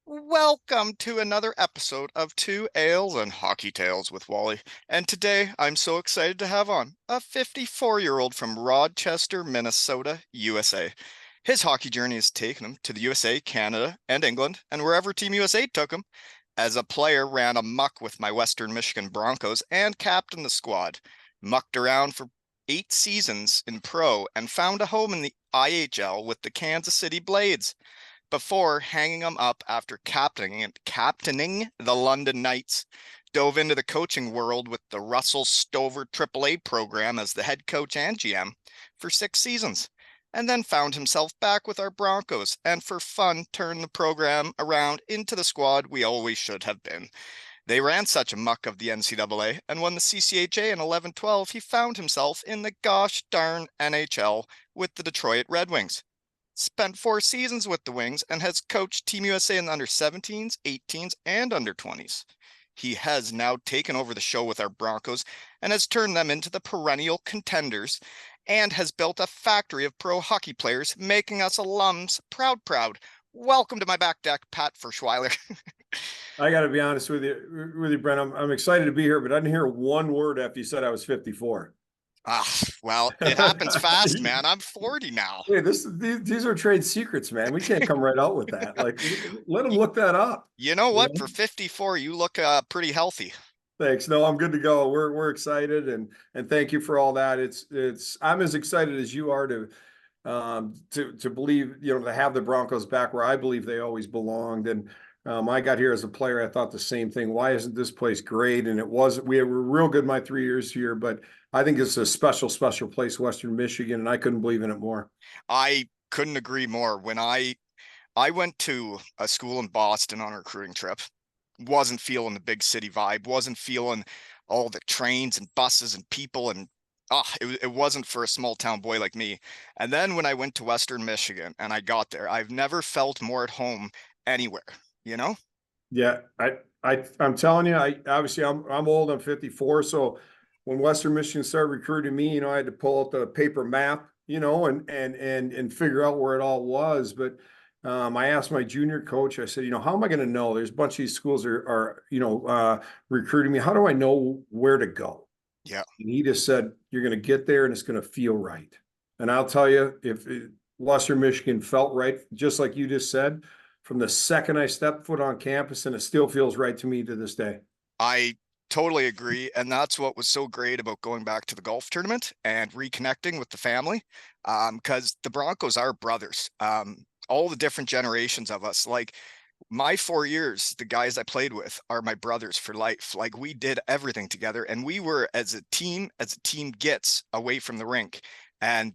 Welcome to another episode of Two Ales and Hockey Tales with Wally. And today I'm so excited to have on a 54-year-old from Rochester, Minnesota, USA. His hockey journey has taken him to the USA, Canada, and England, and wherever Team USA took him. As a player, ran amok with my Western Michigan Broncos and captained the squad. Mucked around for 8 seasons in pro and found a home in the IHL with the Kansas City Blades before hanging him up after captaining the London Knights. Dove into the coaching world with the Russell Stover AAA program as the head coach and GM for 6 seasons, and then found himself back with our Broncos and for fun turned the program around into the squad we always should have been. They ran such a muck of the NCAA and won the CCHA in 11-12, he found himself in the gosh darn NHL with the Detroit Red Wings. Spent 4 seasons with the Wings and has coached Team USA in the under 17s, 18s, and under 20s. He has now taken over the show with our Broncos and has turned them into the perennial contenders and has built a factory of pro hockey players, making us alums proud. Welcome to my back deck, Pat Ferschweiler. I got to be honest with you, Brent. I'm excited to be here, but I didn't hear one word after you said I was 54. Well, it happens fast, man. I'm 40 now. Hey, these are trade secrets, man. We can't come right out with that. Like, let them look that up. You know what? For 54, you look pretty healthy. Thanks. No, I'm good to go. We're excited and thank you for all that. I'm as excited as you are to believe, to have the Broncos back where I believe they always belonged. And I got here as a player. I thought the same thing. Why isn't this place great? And it was. We were real good my 3 years here, but I think it's a special place, Western Michigan, and I couldn't believe in it more. I couldn't agree more. When I went to a school in Boston on a recruiting trip, wasn't feeling the big city vibe, wasn't feeling all the trains and buses and people, and it wasn't for a small town boy like me. And then when I went to Western Michigan and I got there, I've never felt more at home anywhere, you know? Yeah, I'm telling you, I'm old. I'm 54. So when Western Michigan started recruiting me, I had to pull out the paper map, and figure out where it all was. But I asked my junior coach. I said, how am I going to know? There's a bunch of these schools are recruiting me. How do I know where to go? Yeah. And he just said, you're going to get there and it's going to feel right. And I'll tell you, Western Michigan felt right, just like you just said, from the second I stepped foot on campus, and it still feels right to me to this day. I totally agree. And that's what was so great about going back to the golf tournament and reconnecting with the family. Because the Broncos are brothers. All the different generations of us, like my 4 years, the guys I played with are my brothers for life. Like we did everything together and we were as a team gets away from the rink. And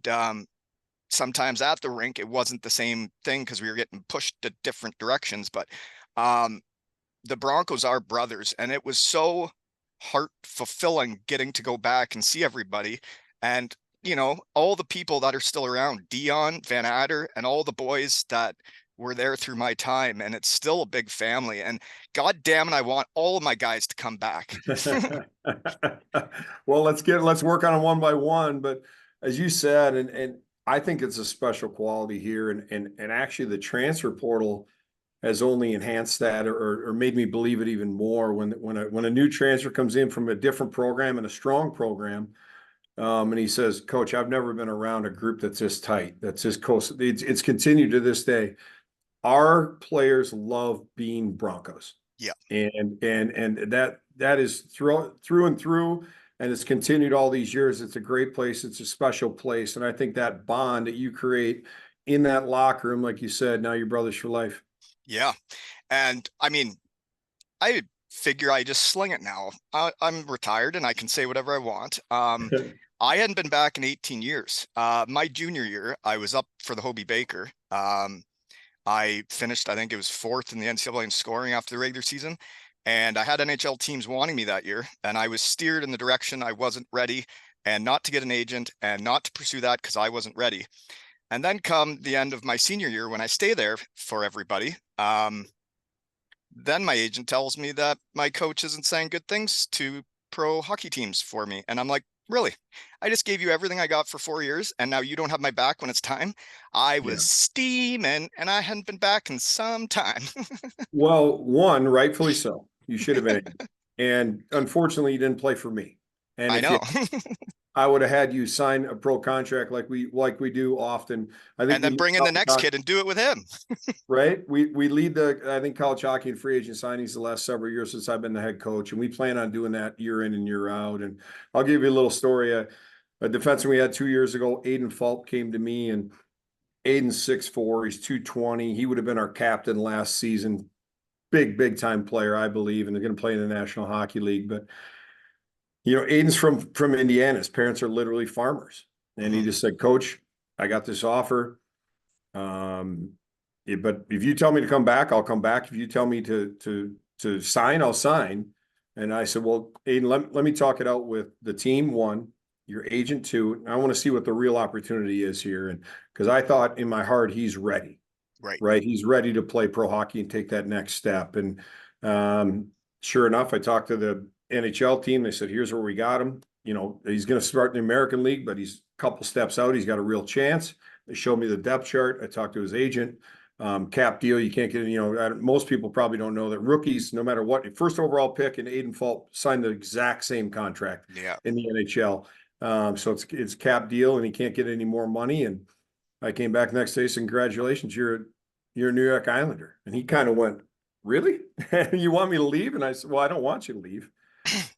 sometimes at the rink, it wasn't the same thing because we were getting pushed to different directions. But the Broncos are brothers, and it was so heart fulfilling getting to go back and see everybody. And, all the people that are still around, Dion, Van Adder, and all the boys that were there through my time. And it's still a big family. And God damn it, I want all of my guys to come back. Well, let's work on them one by one. But as you said, and I think it's a special quality here, and actually the transfer portal has only enhanced that or made me believe it even more when a new transfer comes in from a different program and a strong program, and he says, Coach, I've never been around a group that's this tight, that's this close. It's continued to this day. Our players love being Broncos. Yeah. And that is through and through. And it's continued all these years. It's a great place. It's a special place. And I think that bond that you create in that locker room, like you said, now you're brothers for life. Yeah. And I mean, I figure I just sling it now. I'm retired and I can say whatever I want. I hadn't been back in 18 years. My junior year, I was up for the Hobie Baker. I finished, I think it was 4th in the NCAA in scoring after the regular season. And I had NHL teams wanting me that year. And I was steered in the direction I wasn't ready, and not to get an agent and not to pursue that because I wasn't ready. And then come the end of my senior year, when I stay there for everybody, then my agent tells me that my coach isn't saying good things to pro hockey teams for me. And I'm like, really? I just gave you everything I got for 4 years, and now you don't have my back when it's time. I Yeah. was steaming, and I hadn't been back in some time. Well, one, rightfully so. You should have been. And unfortunately, you didn't play for me. And I if you, know. I would have had you sign a pro contract like we do often. I think And we then lead bring in the college next hockey, kid and do it with him. right? We lead I think college hockey and free agent signings the last several years since I've been the head coach, and we plan on doing that year in and year out. And I'll give you a little story. A defenseman we had 2 years ago, Aiden Falk, came to me, and Aiden's 6'4", he's 220. He would have been our captain last season. Big time player, I believe, and they're going to play in the National Hockey League. But Aiden's from Indiana. His parents are literally farmers, and he Mhm. just said, "Coach, I got this offer. But if you tell me to come back, I'll come back. If you tell me to sign, I'll sign." And I said, "Well, Aiden, let me talk it out with the team. One, your agent. Two, I want to see what the real opportunity is here." And because I thought in my heart he's ready, Right. right? He's ready to play pro hockey and take that next step. And um, sure enough, I talked to the NHL team. They said, "Here's where we got him. He's going to start in the American League, but he's a couple steps out. He's got a real chance." They showed me the depth chart. I talked to his agent. Cap deal. You can't get, most people probably don't know that rookies, no matter what, first overall pick and Aiden Falk signed the exact same contract Yeah. in the NHL. So it's cap deal, and he can't get any more money. And I came back next day, said, "Congratulations, you're a New York Islander." And he kind of went, "Really? You want me to leave?" And I said, "Well, I don't want you to leave,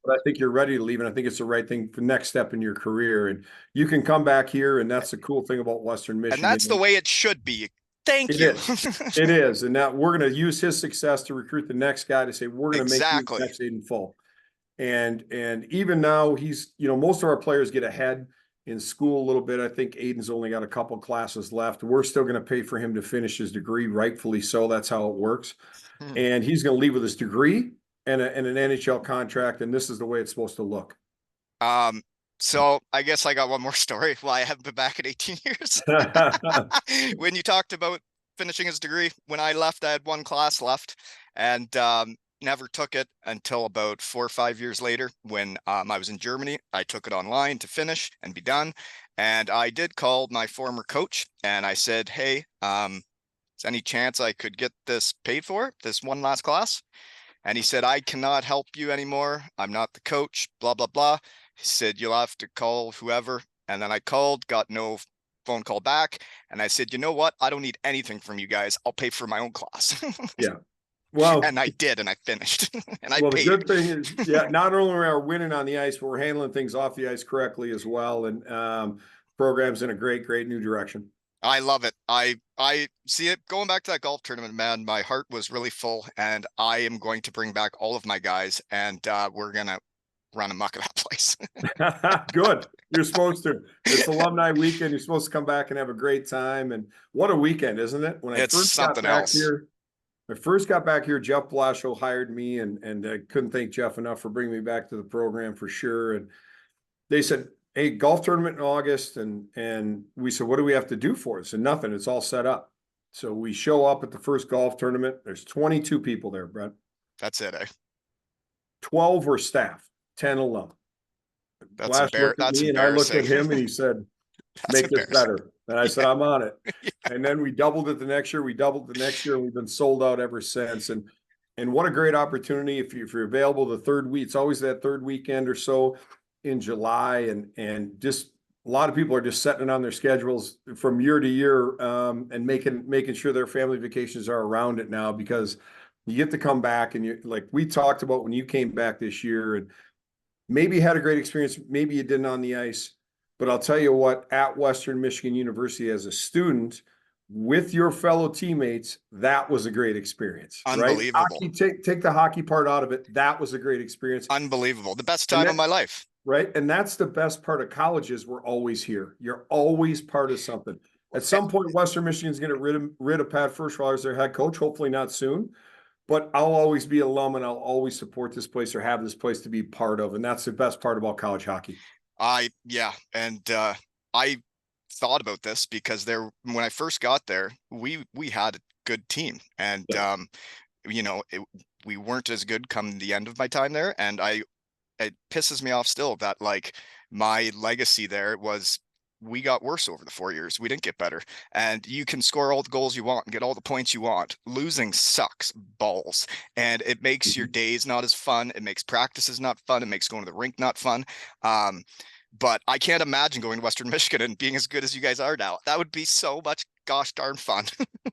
but I think you're ready to leave, and I think it's the right thing for the next step in your career. And you can come back here, and that's the cool thing about Western And that's the Michigan. way it should be. Thank It you. is. It is. And now we're going to use his success to recruit the next guy to say, we're going to make you the Exactly. next Aiden Falk. And even now he's, most of our players get ahead in school a little bit. I think Aiden's only got a couple classes left. We're still going to pay for him to finish his degree, rightfully so. That's how it works. Hmm. And he's going to leave with his degree and an NHL contract. And this is the way it's supposed to look. Um, so I guess I got one more story. Why I haven't been back in 18 years. When you talked about finishing his degree, when I left, I had one class left, and never took it until about 4 or 5 years later when I was in Germany. I took it online to finish and be done. And I did call my former coach and I said, "Hey, is any chance I could get this paid for, this one last class?" And he said, "I cannot help you anymore. I'm not the coach, blah, blah, blah." He said, "You'll have to call whoever." And then I called, got no phone call back. And I said, "You know what? I don't need anything from you guys. I'll pay for my own class." Yeah. Well, And I did, and I finished, and I the paid. good thing is, yeah, not only are we winning on the ice, but we're handling things off the ice correctly as well. And program's in a great new direction. I love it. I see it going back to that golf tournament, man. My heart was really full, and I am going to bring back all of my guys, and we're gonna run amok at that place. Good. You're supposed to. It's alumni weekend. You're supposed to come back and have a great time. And what a weekend, isn't it? When I It's first got something back else. here, Jeff Blasho hired me, and I couldn't thank Jeff enough for bringing me back to the program for sure. And they said, "Hey, golf tournament in August," and we said, "What do we have to do for it?" So nothing. It's all set up. So we show up at the first golf tournament. There's 22 people there, Brett. That's it, eh? 12 were staff, 10 alum. Blash looked at That's me and I looked at embarrassing. him, and he said, That's "Make this embarrassing. better." And I said, Yeah. "I'm on it." Yeah. And then we doubled it the next year. We doubled the next year, and we've been sold out ever since. And what a great opportunity if you're available the third week. It's always that third weekend or so in July, and just a lot of people are just setting it on their schedules from year to year, and making sure their family vacations are around it now, because you get to come back, and you, like we talked about when you came back this year, and maybe you had a great experience, maybe you didn't on the ice. But I'll tell you what, at Western Michigan University as a student with your fellow teammates, that was a great experience, right? Unbelievable. Hockey, take the hockey part out of it. That was a great experience. Unbelievable. The best And time of that, my life. right? And that's the best part of college is we're always here. You're always part of something. At Eh, some point, Western Michigan's going to rid of Pat Ferschweiler as their head coach. Hopefully not soon. But I'll always be alum, and I'll always support this place or have this place to be part of. And that's the best part about college hockey. Yeah, and I thought about this because when I first got there, we had a good team, and Yeah. you know, we weren't as good come the end of my time there, and it pisses me off still that like my legacy there was we got worse over the 4 years. We didn't get better. And you can score all the goals you want and get all the points you want. Losing sucks balls. And it makes your Mhm. days not as fun. It makes practices not fun. It makes going to the rink not fun. Um, but I can't imagine going to Western Michigan and being as good as you guys are now. That would be so much gosh darn fun.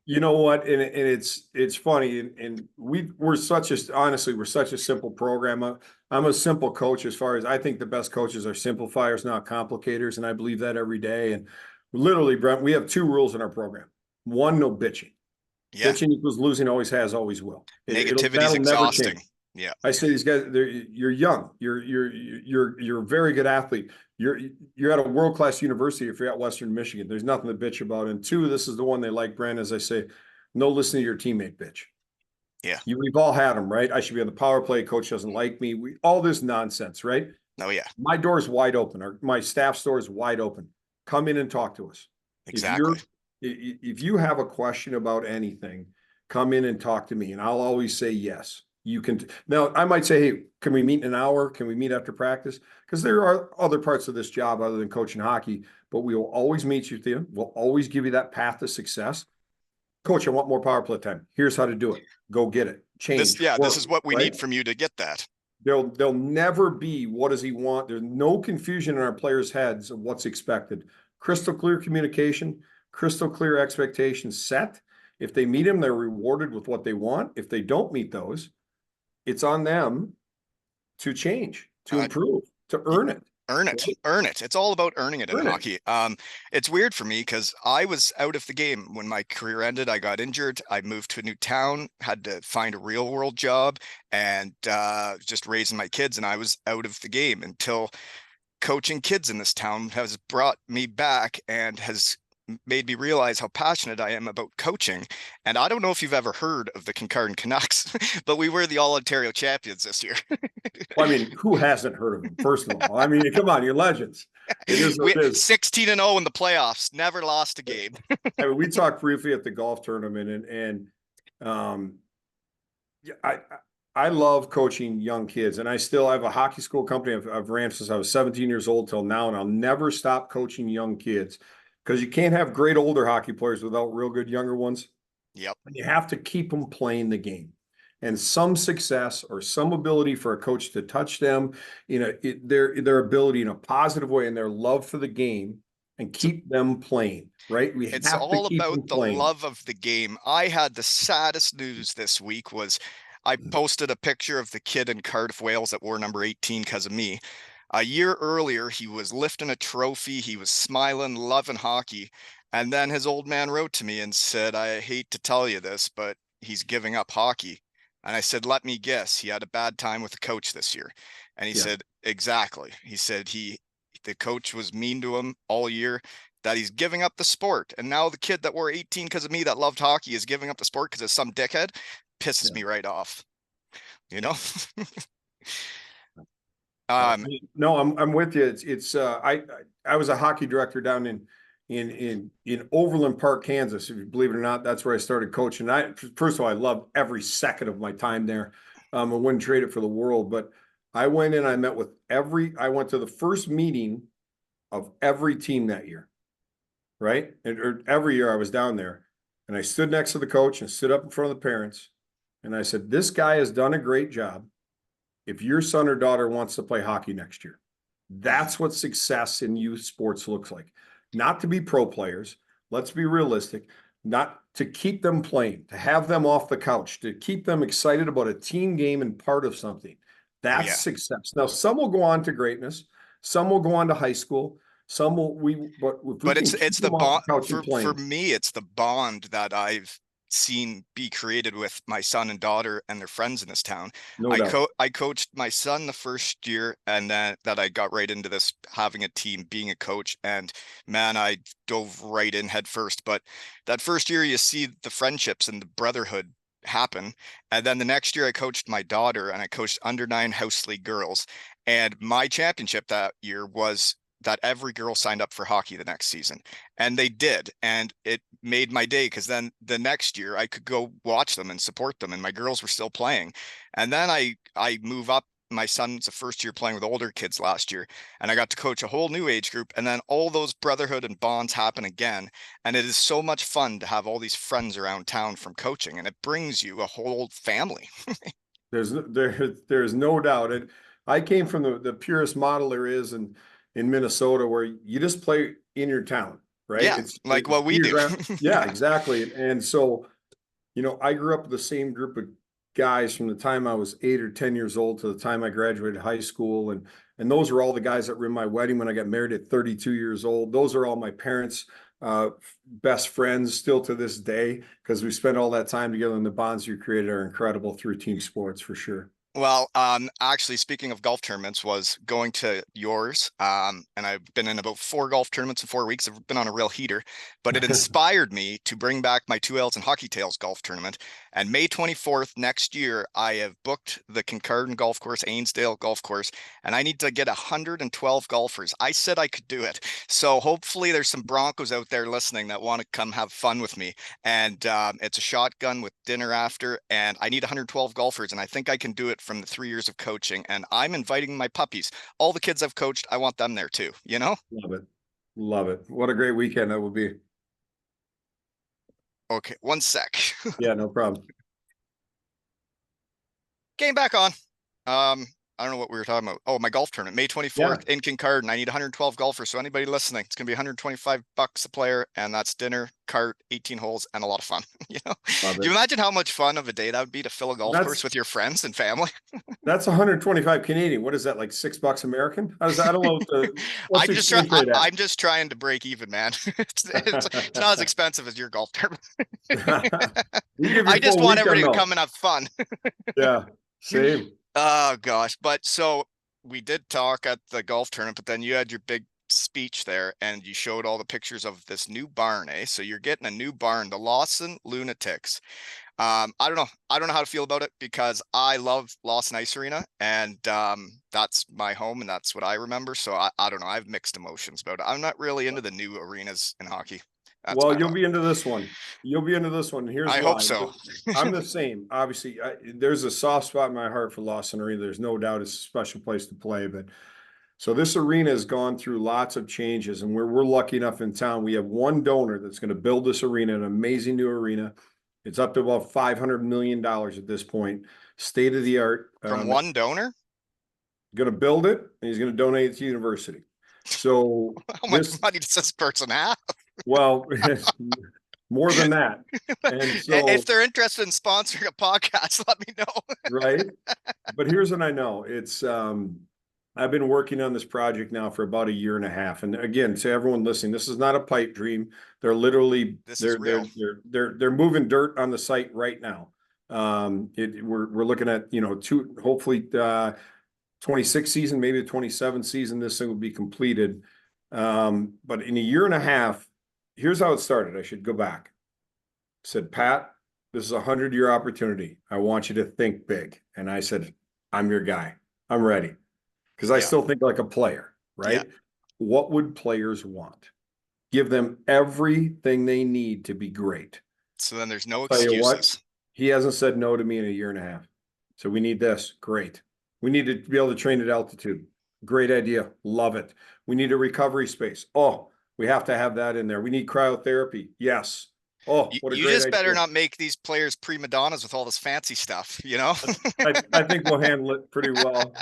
You know what? And it's funny, and we're such a honestly we're such a simple program. I'm a simple coach as far as I think the best coaches are simplifiers, not complicators, and I believe that every day. And literally, Brent, we have two rules in our program. One, no bitching. Yeah. Bitching equals losing, always has, always will. Negativity is That'll never exhausting. change. Yeah. I say these guys, you're young, you're a very good athlete. You're at a world class university if you're at Western Michigan. There's nothing to bitch about. And two, this is the one they like, Brand, as I say, no listening to your teammate bitch. Yeah. We've all had them, right? I should be on the power play. Coach doesn't like me. All this nonsense, right? Oh, yeah. My door is wide open. My staff's door is wide open. Come in and talk to us. If Exactly. you're if you have a question about anything, come in and talk to me, and I'll always say yes. You can now. I might say, hey, can we meet in an hour? Can we meet after practice? Because there are other parts of this job other than coaching hockey, but we will always meet you there. We'll always give you that path to success. Coach, I want more power play time. Here's how to do it. Go get it. This, Change. yeah, this Work. is what we Right? need from you to get that. There'll never be what does he want. There's no confusion in our players' heads of what's expected. Crystal clear communication, crystal clear expectations set. If they meet them, they're rewarded with what they want. If they don't meet those, it's on them to change, to Uh, improve, to earn it. Earn it, Right? earn it. It's all about earning it in Earn it. hockey. It's weird for me because I was out of the game when my career ended. I got injured. I moved to a new town, had to find a real world job, and just raising my kids. And I was out of the game until coaching kids in this town has brought me back and has made me realize how passionate I am about coaching. And I don't know if you've ever heard of the Kincardine Canucks, but we were the All Ontario champions this year. Well, I mean, who hasn't heard of them? First of all, I mean, come on, you're legends. It is We what it is. 16-0 in the playoffs, never lost a game. I mean, we talked briefly at the golf tournament, and um, yeah, I love coaching young kids, and I have a hockey school company I've ran since I was 17 years old till now, and I'll never stop coaching young kids because you can't have great older hockey players without real good younger ones. Yep. And you have to keep them playing the game. And some success or some ability for a coach to touch them, their ability in a positive way and their love for the game and So keep them playing, right? We it's have to all keep about them the playing. love of the game. I had the saddest news this week was I posted a picture of the kid in Cardiff, Wales that wore number 18 because of me. A year earlier, he was lifting a trophy. He was smiling, loving hockey. And then his old man wrote to me and said, I hate to tell you this, but he's giving up hockey. And I said, let me guess. He had a bad time with the coach this year. And he Yeah. said, exactly. He said the coach was mean to him all year, that he's giving up the sport. And now the kid that wore 18 because of me that loved hockey is giving up the sport because of some dickhead. Pisses Yeah. me right off, you know? No, um, no, I'm with you. I was a hockey director down in Overland Park, Kansas. If you believe it or not, that's where I started coaching. First of all, I loved every second of my time there. I wouldn't trade it for the world. But I went in, I met with I went to the first meeting of every team that year, right? Or every year I was down there, and I stood next to the coach and stood up in front of the parents, and I said, "This guy has done a great job. If your son or daughter wants to play hockey next year, mhm. that's what success in youth sports looks like. Not to be pro players. Let's be realistic. Not to keep them playing, to have them off the couch, to keep them excited about a team game and part of something. Oh That's yeah. success. Now, some will go on to greatness. Some will go on to high school. But if we But can it's keep the them off bond the couch and for playing, me, it's the bond that I've seen be created with my son and daughter and their friends in this town. no doubt. I coached my son the first year, and then that I got right into this having a team, being a coach, and man, I dove right in head first. But that first year you see the friendships and the brotherhood happen. And then the next year I coached my daughter and I coached under 9 house league girls. And my championship that year was that every girl signed up for hockey the next season, and they did, and it made my day because then the next year I could go watch them and support them, and my girls were still playing. And then I move up my son's a first year playing with older kids last year, and I got to coach a whole new age group, and then all those brotherhood and bonds happen again. And it is so much fun to have all these friends around town from coaching, and it brings you a whole family. There's no doubt. And I came from the purest model there is in Minnesota, where you just play in your town, right? Yeah, like what we do. Year-round. Yeah, exactly. And so, I grew up with the same group of guys from the time I was 8 or 10 years old to the time I graduated high school. And those are all the guys that were in my wedding when I got married at 32 years old. Those are all my parents' best friends still to this day, because we spent all that time together, and the bonds you created are incredible through team sports for sure. Well, actually, speaking of golf tournaments, was going to yours, and I've been in about 4 golf tournaments in 4 weeks. I've been on a real heater, but it inspired me to bring back my 2Ls and Hockey Tails golf tournament. And May 24th next year, I have booked the Kincardine Golf Course, Ainsdale Golf Course, and I need to get 112 golfers. I said I could do it. So hopefully there's some Broncos out there listening that want to come have fun with me. And it's a shotgun with dinner after, and I need 112 golfers, and I think I can do it from the 3 years of coaching. And I'm inviting my puppies. All the kids I've coached, I want them there too, Love it. Love it. What a great weekend that will be. Okay, one sec. Yeah, no problem. Game back on. I don't know what we were talking about. Oh, my golf tournament, May 24th in Kincardine. I need 112 golfers. So anybody listening, it's gonna be $125 a player, and that's dinner, cart, 18 holes, and a lot of fun. Do you imagine how much fun of a day that would be to fill a golf course with your friends and family? That's 125 Canadian. What is that, like $6 American? How does that? I don't know. What's I'm just trying to break even, man. It's not as expensive as your golf tournament. I just want everybody to come and have fun. Yeah, same. Oh gosh. But so we did talk at the golf tournament, but then you had your big speech there and you showed all the pictures of this new barn, eh? So you're getting a new barn, the Lawson Lunatics. I don't know. I don't know how to feel about it, because I love Lawson Ice Arena, and that's my home and that's what I remember. So I don't know. I have mixed emotions about it. I'm not really into the new arenas in hockey. Well, you'll be into this one. You'll be into this one. Here's why. I hope so. I'm the same. Obviously, there's a soft spot in my heart for Lawson Arena. There's no doubt it's a special place to play. But so this arena has gone through lots of changes, and we're lucky enough in town. We have one donor that's going to build this arena, an amazing new arena. It's up to about $500 million at this point. State of the art. From one donor? Going to build it, and he's going to donate it to university. So how much money does this person have? Well, more than that. And so, if they're interested in sponsoring a podcast, let me know. Right. But here's what I know. It's I've been working on this project now for about 1.5 years. And again, to everyone listening, this is not a pipe dream. They're literally they're moving dirt on the site right now. We're looking at, hopefully 26 season, maybe the 27 season, this thing will be completed. But in 1.5 years, here's how it started. I should go back. I said, Pat, this is a 100-year opportunity. I want you to think big. And I said, I'm your guy. I'm ready. Because I still think like a player, right? Yeah. What would players want? Give them everything they need to be great. So then there's no excuses. What, he hasn't said no to me in 1.5 years. So we need this. Great. We need to be able to train at altitude. Great idea. Love it. We need a recovery space. Oh, we have to have that in there. We need cryotherapy. Yes. Oh, what a you great just idea. Better not make these players prima donnas with all this fancy stuff, I think we'll handle it pretty well.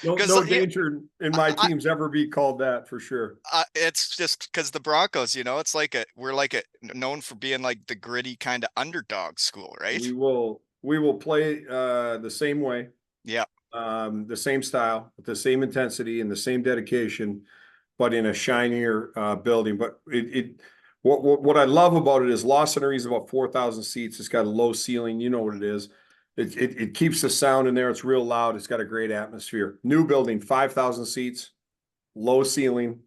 No danger in my teams ever be called that, for sure. It's just because the Broncos, it's like we're known for being like the gritty kind of underdog school, right? We will play the same way. Yeah. The same style, with the same intensity and the same dedication, but in a shinier building. But what I love about it is Lawson Arena is about 4,000 seats. It's got a low ceiling. You know what it is. It keeps the sound in there. It's real loud. It's got a great atmosphere. New building, 5,000 seats, low ceiling,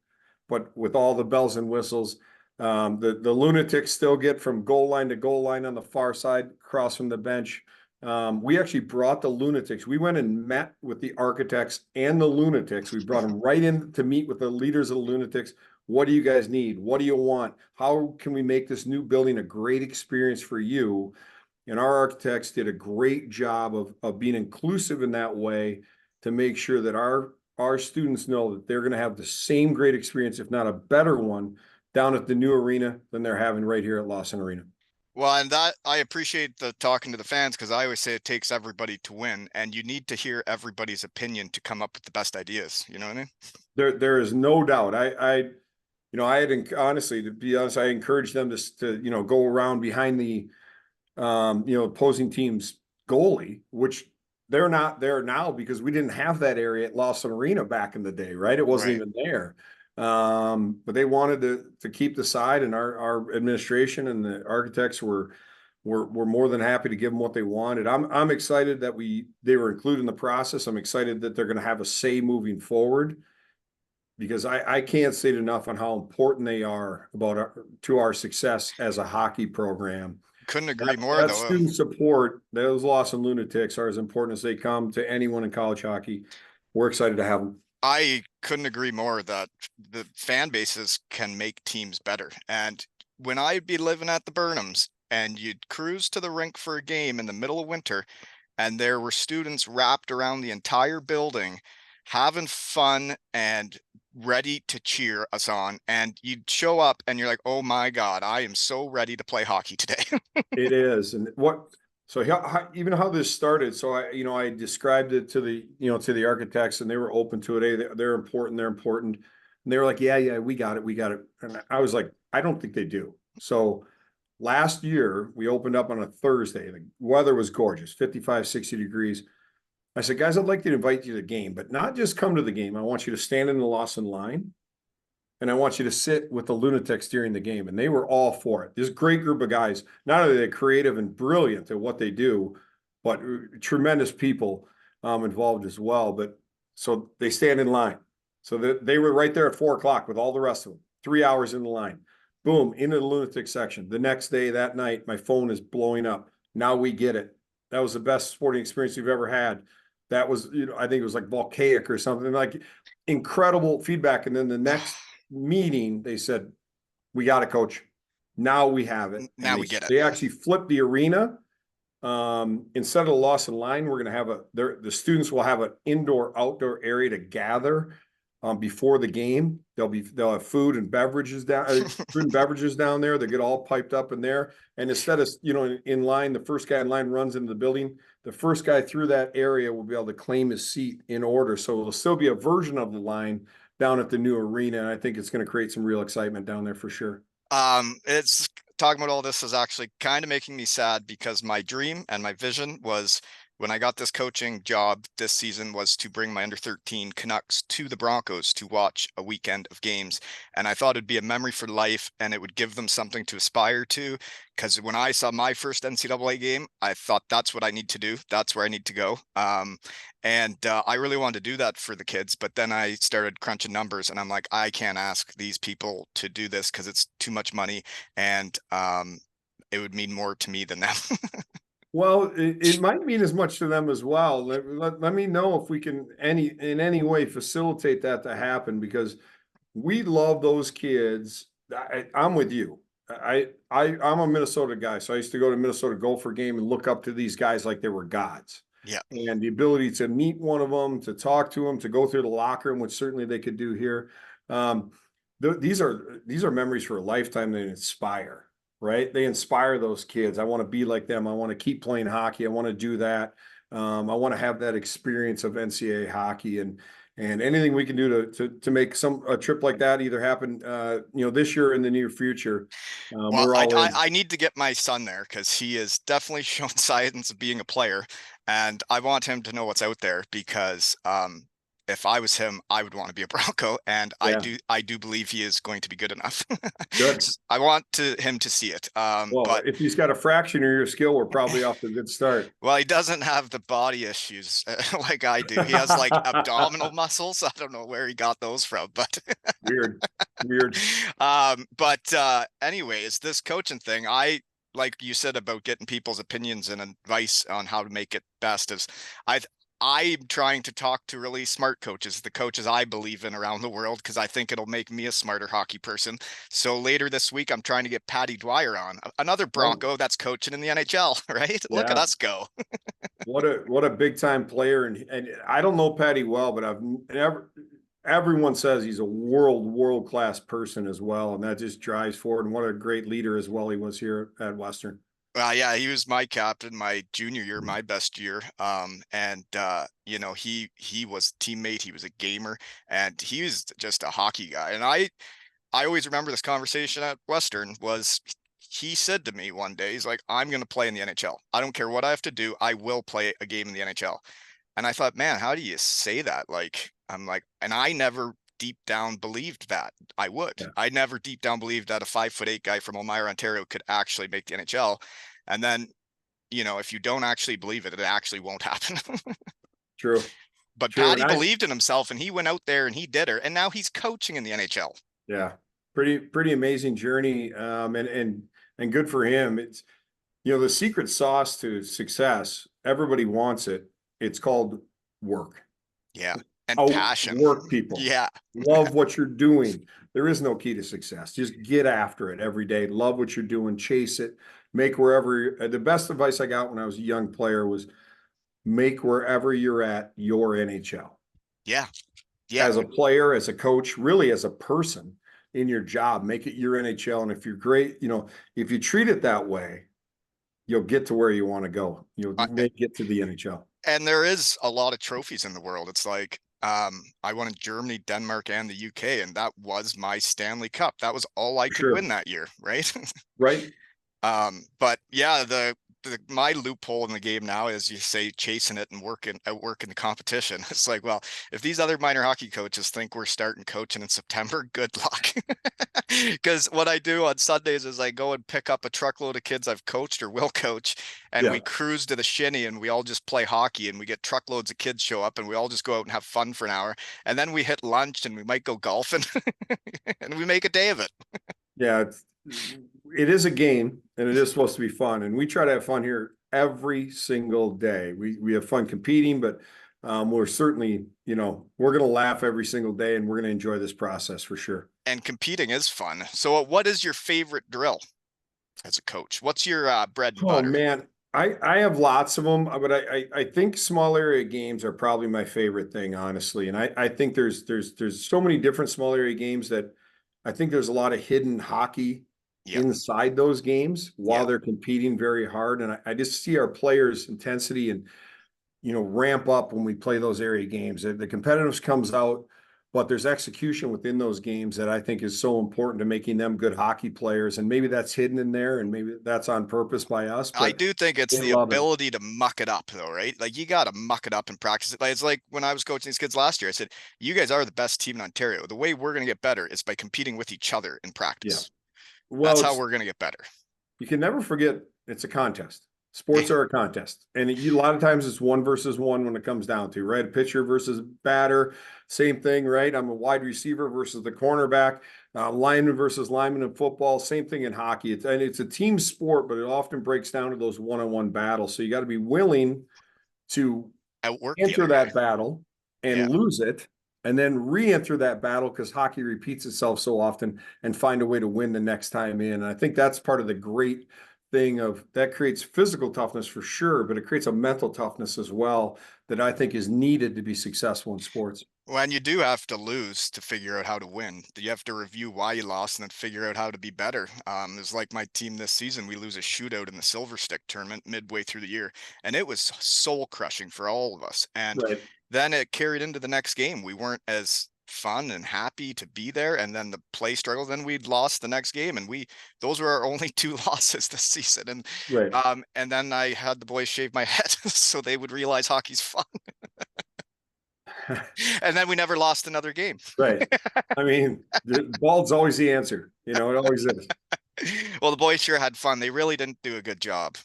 but with all the bells and whistles. The Lunatics still get from goal line to goal line on the far side, across from the bench. We actually brought the Lunatics. We went and met with the architects and the Lunatics. We brought them right in to meet with the leaders of the Lunatics. What do you guys need? What do you want? How can we make this new building a great experience for you? And our architects did a great job of being inclusive in that way to make sure that our students know that they're going to have the same great experience, if not a better one, down at the new arena than they're having right here at Lawson Arena. Well, and that I appreciate the talking to the fans because I always say it takes everybody to win, and you need to hear everybody's opinion to come up with the best ideas. You know what I mean? There is no doubt. I had honestly, to be honest, I encouraged them to go around behind the opposing team's goalie, which they're not there now because we didn't have that area at Lawson Arena back in the day, right? It wasn't Right. even there. But they wanted to keep the side, and our administration and the architects were more than happy to give them what they wanted. I'm excited that they were included in the process. I'm excited that they're going to have a say moving forward because I can't state enough on how important they are to our success as a hockey program. Couldn't agree That, more, that though. student support, those Lawson Lunatics are as important as they come to anyone in college hockey. We're excited to have them. I couldn't agree more that the fan bases can make teams better. And when I'd be living at the Burnhams and you'd cruise to the rink for a game in the middle of winter, and there were students wrapped around the entire building having fun and ready to cheer us on, and you'd show up and you're like, oh my God, I am so ready to play hockey today. It is, and even how this started. So I described it to the architects, and they were open to it. Hey, they're important. They're important. And they were like, yeah, we got it. We got it. And I was like, I don't think they do. So last year we opened up on a Thursday. The weather was gorgeous, 55, 60 degrees. I said, guys, I'd like to invite you to the game, but not just come to the game. I want you to stand in the Lawson line, and I want you to sit with the Lunatics during the game. And they were all for it. This great group of guys, not only are they creative and brilliant at what they do, but tremendous people involved as well. But so they stand in line. So they were right there at 4 o'clock with all the rest of them, 3 hours in the line. Boom, into the lunatic section. The next day, that night, my phone is blowing up. Now we get it. That was the best sporting experience we've ever had. That was, I think it was like volcanic or something, like incredible feedback. And then the next meeting, they said, we got it, coach. Now we have it. And Now we get it. they actually flipped the arena. Instead of the Lawson line, we're going to have the students will have an indoor outdoor area to gather before the game. They'll have food and beverages down there. They get all piped up in there. And instead of, in line, the first guy in line runs into the building. The first guy through that area will be able to claim his seat in order. So it'll still be a version of the line down at the new arena. And I think it's going to create some real excitement down there for sure. It's talking about all this is actually kind of making me sad because my dream and my vision was when I got this coaching job this season was to bring my under 13 Canucks to the Broncos to watch a weekend of games. And I thought it'd be a memory for life and it would give them something to aspire to. Because when I saw my first NCAA game, I thought that's what I need to do. That's where I need to go. And I really wanted to do that for the kids. But then I started crunching numbers and I'm like, I can't ask these people to do this because it's too much money. And it would mean more to me than them. Well, it might mean as much to them as well. Let me know if we can in any way facilitate that to happen because we love those kids. I'm with you. I'm a Minnesota guy, so I used to go to Minnesota Gopher game and look up to these guys like they were gods. Yeah. And the ability to meet one of them, to talk to them, to go through the locker room, which certainly they could do here. These are memories for a lifetime that inspire. Right? They inspire those kids. I want to be like them. I want to keep playing hockey. I want to do that. I want to have that experience of NCAA hockey and anything we can do to make a trip like that either happen, this year or in the near future. Well, We're all in. I need to get my son there because he is definitely shown signs of being a player, and I want him to know what's out there because if I was him, I would want to be a Bronco, and Yeah. I do believe he is going to be good enough. Good. I want him to see it. Well, But if he's got a fraction of your skill, we're probably off to a good start. well, he doesn't have the body issues like I do. He has like abdominal muscles. I don't know where he got those from, but Weird. Weird. Anyways, this coaching thing, like you said about getting people's opinions and advice on how to make it best is I I'm trying to talk to really smart coaches, the coaches I believe in around the world, because I think it'll make me a smarter hockey person. So later this week, I'm trying to get Patty Dwyer on, another Oh, Bronco that's coaching in the NHL, right? Look at yeah. us go. What a big time player. And I don't know Patty well, but I've never everyone says he's a world class person as well. And that just drives forward. And what a great leader as well he was here at Western. Yeah, he was my captain my junior year, my best year. And you know, he was teammate, he was a gamer, and he was just a hockey guy. And I always remember this conversation at Western was he said to me one day, he's like, I'm going to play in the NHL. I don't care what I have to do. I will play a game in the NHL. And I thought, man, how do you say that? Like, I'm like, and I never deep down believed that I would. Yeah, I never deep down believed that a 5'8" guy from Elmira, Ontario could actually make the NHL. And then, you know, if you don't actually believe it, it actually won't happen. true. But True. And Patty I believed in himself and he went out there and he did it. And now he's coaching in the NHL. yeah, pretty amazing journey. And good for him. It's the secret sauce to success, everybody wants it. It's called work. Yeah. And passion. Outwork people. Yeah. Love what you're doing. There is no key to success. Just get after it every day. Love what you're doing. Chase it. Make wherever. The best advice I got when I was a young player was make wherever you're at your NHL. Yeah. Yeah. As a player, as a coach, really as a person in your job, make it your NHL. And if you're great, if you treat it that way, you'll get to where you want to go. You'll make it to the NHL. And there is a lot of trophies in the world. It's like I won in Germany, Denmark, and the UK, and that was my Stanley Cup. That was all I could Sure. win that year, right? Right. But yeah, my loophole in the game now is you say chasing it and outworking the competition. It's like, well, if these other minor hockey coaches think we're starting coaching in September, good luck. Because what I do on Sundays is I go and pick up a truckload of kids I've coached or will coach, and we Yeah. cruise to the shinny and we all just play hockey and we get truckloads of kids show up and we all just go out and have fun for an hour. And then we hit lunch and we might go golfing and we make a day of it. Yeah. It is a game and it is supposed to be fun. And we try to have fun here every single day. We have fun competing, but we're certainly, we're going to laugh every single day and we're going to enjoy this process for sure. And competing is fun. So what is your favorite drill as a coach? What's your bread and Oh butter? man, I have lots of them, but I think small area games are probably my favorite thing, honestly. And I think there's so many different small area games that I think there's a lot of hidden hockey Yep. inside those games while Yep. they're competing very hard. And I just see our players' intensity and ramp up when we play those area games. The competitiveness comes out, but there's execution within those games that I think is so important to making them good hockey players. And maybe that's hidden in there, and maybe that's on purpose by us, I but do think it's they the love it. ability to muck it up though, right? Like you got to muck it up and practice it. Like it's like when I was coaching these kids last year, I said, you guys are the best team in Ontario. The way we're going to get better is by competing with each other in Yeah. practice. That's Well, how it's we're going to get better. you can never forget it's a contest. Yeah. Sports are a contest, and a lot of times it's 1 versus 1 when it comes down to right. Pitcher versus batter, same thing, right? I'm a wide receiver versus the cornerback, lineman versus lineman in football, same thing in hockey. It's a team sport, but it often breaks down to those one-on-one battles. So you got to be willing to Outwork the enter other guy. that battle Yeah. and lose it, and then re-enter that battle because hockey repeats itself so often and find a way to win the next time in. And I think that's part of the great thing of that creates physical toughness for sure, but it creates a mental toughness as well that I think is needed to be successful in sports. When you do have to lose to figure out how to win, you have to review why you lost and then figure out how to be better. It's like my team this season, we lose a shootout in the Silver Stick tournament midway through the year, and it was soul crushing for all of us. And Right. then it carried into the next game. We weren't as fun and happy to be there, and then the play struggle. Then we'd lost the next game, and those were our only two losses this season. Right. And then I had the boys shave my head so they would realize hockey's fun. And then we never lost another game. Right. I mean, the bald's always the answer. It always is. Well, the boys sure had fun. They really didn't do a good job.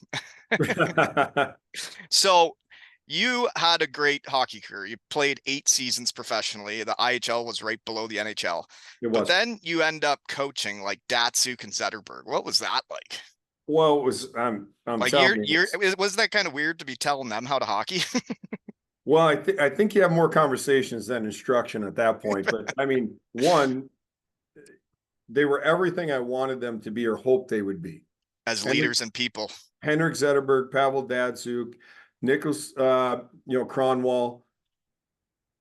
So you had a great hockey career. You played 8 seasons professionally. The IHL was right below the NHL. It But was. then you end up coaching like Datsyuk and Zetterberg. What was that like? Well, it was. I'm Like telling you're you, was that kind of weird to be telling them how to hockey? Well, I think you have more conversations than instruction at that point. But I mean, one, they were everything I wanted them to be or hoped they would be. As Henrik, leaders and people. Henrik Zetterberg, Pavel Datsyuk, Nicholas, Kronwall,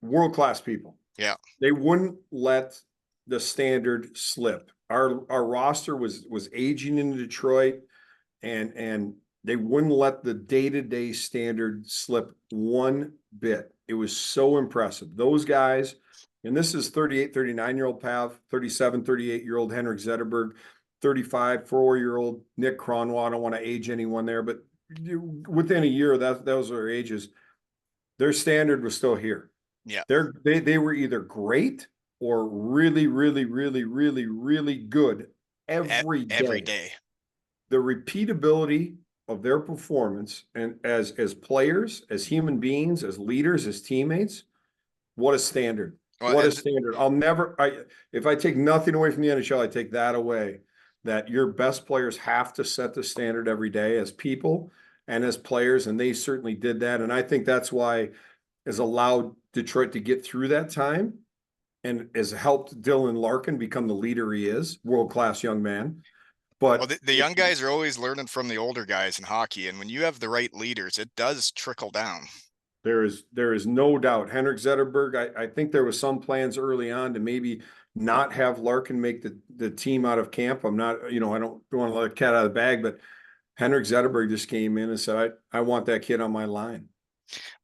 world-class people. Yeah. They wouldn't let the standard slip. Our roster was aging in Detroit, and they wouldn't let the day-to-day standard slip one bit. It was so impressive. Those guys, and this is 38, 39-year-old Pav, 37, 38-year-old Henrik Zetterberg, 35, 4-year-old Nick Kronwall. I don't want to age anyone there, but within a year, those are ages. Their standard was still here. Yeah. They were either great or really, really, really, really, really good every Every day. day. The repeatability of their performance and as players, as human beings, as leaders, as teammates, what a standard. Well, What a and standard. If I take nothing away from the NHL, I take that away, that your best players have to set the standard every day as people and as players, and they certainly did that. And I think that's why has allowed Detroit to get through that time and has helped Dylan Larkin become the leader he is, world-class young man. well, But the young guys are always learning from the older guys in hockey, and when you have the right leaders, it does trickle down. there is no doubt. Henrik Zetterberg, I think there was some plans early on to maybe not have Larkin make the team out of camp. I'm not, I don't want to let the cat out of the bag, but Henrik Zetterberg just came in and said, I want that kid on my line.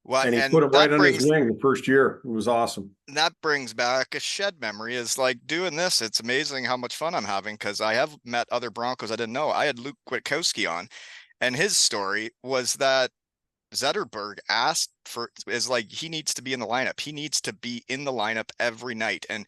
Well, And he and put him right on his wing the first year. It was awesome. that brings back a shed memory is like doing this. It's amazing how much fun I'm having because I have met other Broncos I didn't know. I had Luke Kwiatkowski on, and his story was that Zetterberg asked for is like he needs to be in the lineup. He needs to be in the lineup every night. And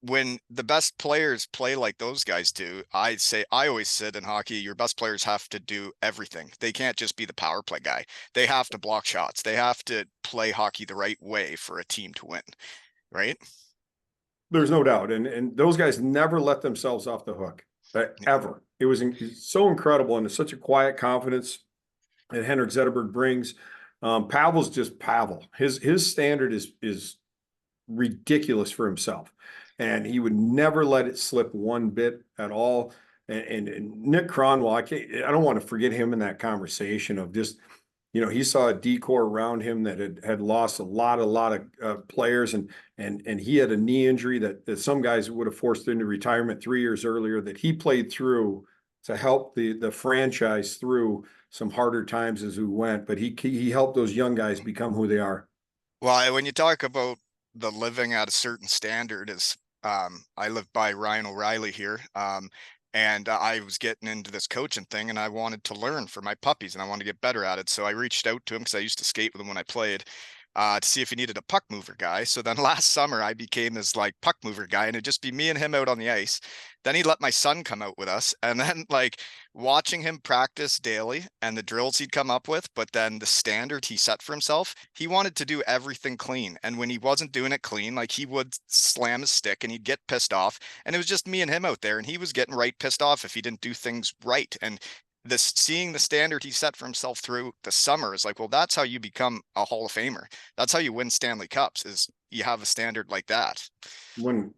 when the best players play like those guys do, I always said in hockey, your best players have to do everything. They can't just be the power play guy. They have to block shots. They have to play hockey the right way for a team to win, right? There's no doubt. And those guys never let themselves off the hook, ever. It was so incredible, and it's such a quiet confidence that Henrik Zetterberg brings. Pavel's just Pavel. His standard is ridiculous for himself, and he would never let it slip one bit at all. And Nick Kronwall, I don't want to forget him in that conversation of just, he saw a decor around him that had lost a lot of players, and he had a knee injury that some guys would have forced into retirement 3 years earlier, that he played through to help the franchise through some harder times as we went. But he helped those young guys become who they are. Well, when you talk about the living at a certain standard is I live by Ryan O'Reilly here. And I was getting into this coaching thing and I wanted to learn for my puppies and I wanted to get better at it. So I reached out to him because I used to skate with him when I played to see if he needed a puck mover guy. So then last summer I became his like puck mover guy and it'd just be me and him out on the ice. Then he let my son come out with us. And then like watching him practice daily and the drills he'd come up with, but then the standard he set for himself, he wanted to do everything clean. And when he wasn't doing it clean, like he would slam his stick and he'd get pissed off. And it was just me and him out there and he was getting right pissed off if he didn't do things right. And this seeing the standard he set for himself through the summer is like, well, that's how you become a Hall of Famer. That's how you win Stanley Cups is you have a standard like that. When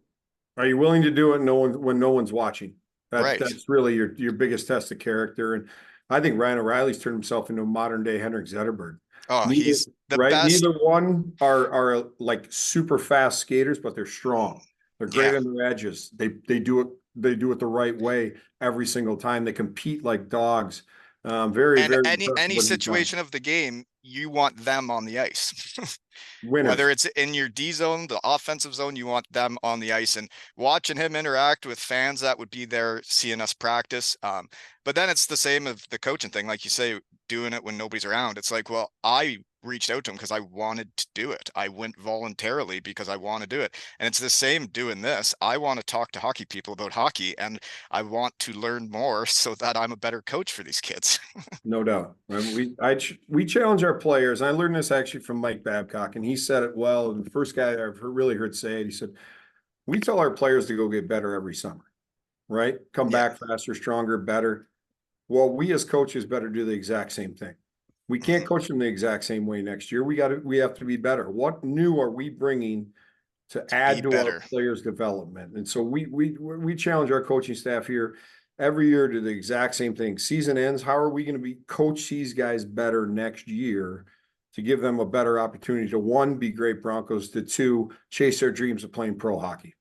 are you willing to do it when no one's watching? Right. That's really your biggest test of character. And I think Ryan O'Reilly's turned himself into a modern day Henrik Zetterberg. Oh, Neither, he's the right? best. Neither one are like super fast skaters, but they're strong. They're great Yeah. on their edges. They do it the right way every single time. They compete like dogs. Very, And very impressive any what he's done. situation of the game, you want them on the ice. Whether Winners. it's in your D zone, the offensive zone, you want them on the ice and watching him interact with fans that would be there seeing us practice. But then it's the same of the coaching thing, like you say, doing it when nobody's around. It's like, well, I reached out to him because I wanted to do it. I went voluntarily because I want to do it. And it's the same doing this. I want to talk to hockey people about hockey and I want to learn more so that I'm a better coach for these kids. No doubt. We challenge our players. I learned this actually from Mike Babcock, and he said it well. And the first guy I've really heard say it, he said, "We tell our players to go get better every summer, right? Come Yeah. back faster, stronger, better. Well, we as coaches better do the exact same thing. We can't coach them the exact same way next year. We have to be better. What new are we bringing to To be add to our better. players' development? And so we challenge our coaching staff here every year to the exact same thing. Season ends. How are we going to be coach these guys better next year to give them a better opportunity to, one, be great Broncos, to two, chase their dreams of playing pro hockey?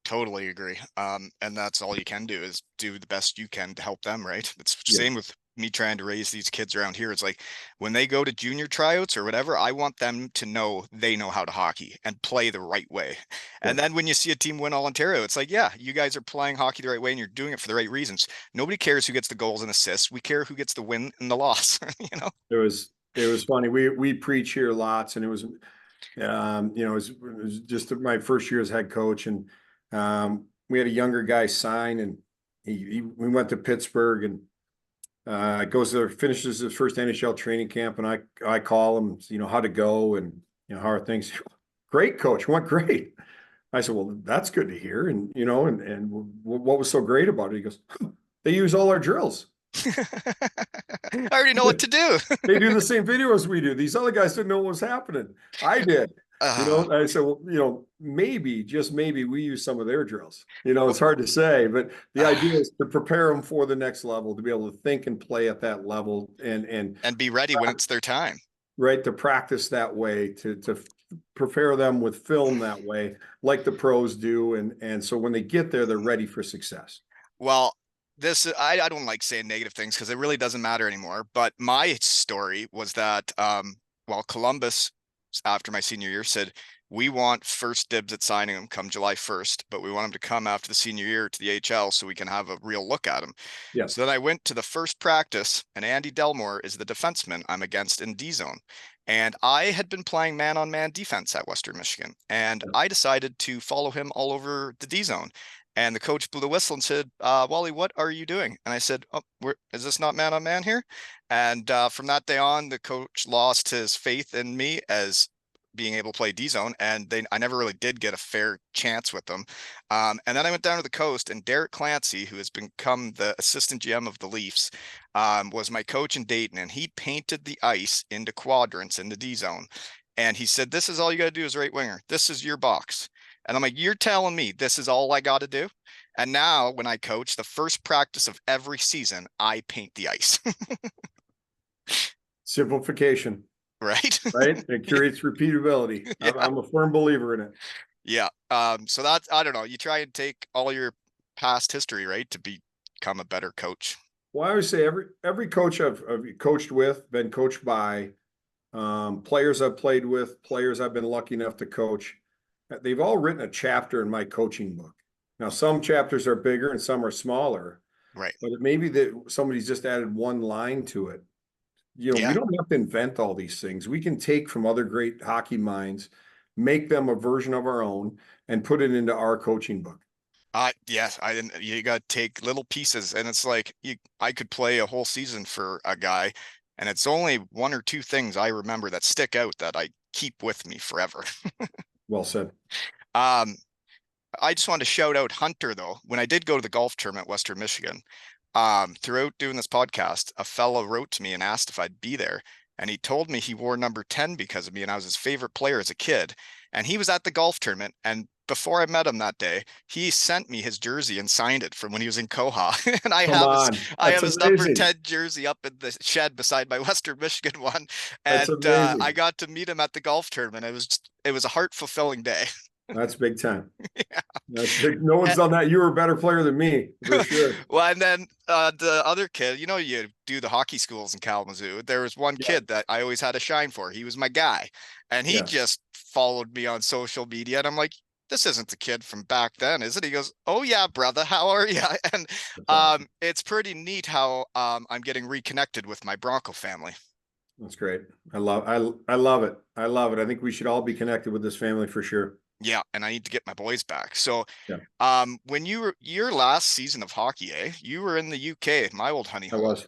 Totally agree. And that's all you can do is do the best you can to help them, right? It's the Yeah, same with me trying to raise these kids around here. It's like when they go to junior tryouts or whatever, I want them to know they know how to hockey and play the right way. yeah. And then when you see a team win all Ontario, it's like, yeah, you guys are playing hockey the right way and you're doing it for the right reasons. Nobody cares who gets the goals and assists. We care who gets the win and the loss, you know? It was funny. We preach here lots, and it was it was just my first year as head coach, and we had a younger guy sign, and we went to Pittsburgh, and goes there, finishes his first NHL training camp, and I call him, how to go, and how are things? Great, coach, went great. I said, well, that's good to hear, and what was so great about it? He goes, they use all our drills. I already know what to do. They do the same video as we do. These other guys didn't know what was happening. I did. uh, I said, well, maybe, just maybe we use some of their drills. It's hard to say, but the idea is to prepare them for the next level, to be able to think and play at that level, and and be ready when it's their time. right, to practice that way, to prepare them with film that way, like the pros do, and so when they get there, they're ready for success. Well, I don't like saying negative things because it really doesn't matter anymore. But my story was that well, Columbus, after my senior year, said we want first dibs at signing him come July 1st, but we want him to come after the senior year to the HL so we can have a real look at him. Yeah. So then I went to the first practice, and Andy Delmore is the defenseman I'm against in D zone. And I had been playing man-on-man defense at Western Michigan, and I decided to follow him all over the D zone. And the coach blew the whistle and said, Wally, what are you doing? And I said, oh, is this not man on man here? And from that day on, the coach lost his faith in me as being able to play D zone. And I never really did get a fair chance with them. And then I went down to the coast, and Derek Clancy, who has become the assistant GM of the Leafs, was my coach in Dayton. And he painted the ice into quadrants in the D zone. And he said, this is all you got to do as right winger. This is your box. And I'm like, you're telling me this is all I got to do? And now when I coach, the first practice of every season, I paint the ice. Simplification, Right? right? It creates repeatability. Yeah. I'm a firm believer in it. Yeah. So that's, I don't know. You try and take all your past history, right, to become a better coach. Well, I always say every coach I've coached with, been coached by, players I've played with, players I've been lucky enough to coach, they've all written a chapter in my coaching book. Now, some chapters are bigger and some are smaller, Right. but it may be that somebody's just added one line to it. We Yeah. don't have to invent all these things. We can take from other great hockey minds, make them a version of our own, and put it into our coaching book. Yes, I didn't. You got to take little pieces, and it's like I could play a whole season for a guy, and it's only one or two things I remember that stick out that I keep with me forever. Well said. Um, I just wanted to shout out Hunter though. When I did go to the golf tournament at Western Michigan, throughout doing this podcast, a fellow wrote to me and asked if I'd be there. And he told me he wore number 10 because of me, and I was his favorite player as a kid. And he was at the golf tournament. And before I met him that day, he sent me his jersey and signed it from when he was in Koha. And Come on. I That's have his number amazing. 10 jersey up in the shed beside my Western Michigan one. That's And I amazing. got to meet him at the golf tournament. It was a heart fulfilling day. That's big time. Yeah. That's big. No one's done that. You were a better player than me, for sure. Well, and then the other kid, you do the hockey schools in Kalamazoo. There was one Yeah. kid that I always had a shine for. He was my guy, and he Yeah. just followed me on social media. And I'm like, this isn't the kid from back then, is it? He goes, oh yeah, brother, how are you? And That's awesome. it's pretty neat how I'm getting reconnected with my Bronco family. That's great. I love it. I love it. I think we should all be connected with this family for sure. Yeah, and I need to get my boys back. So, Yeah. when you were your last season of hockey, you were in the UK, my old honey I hole. was.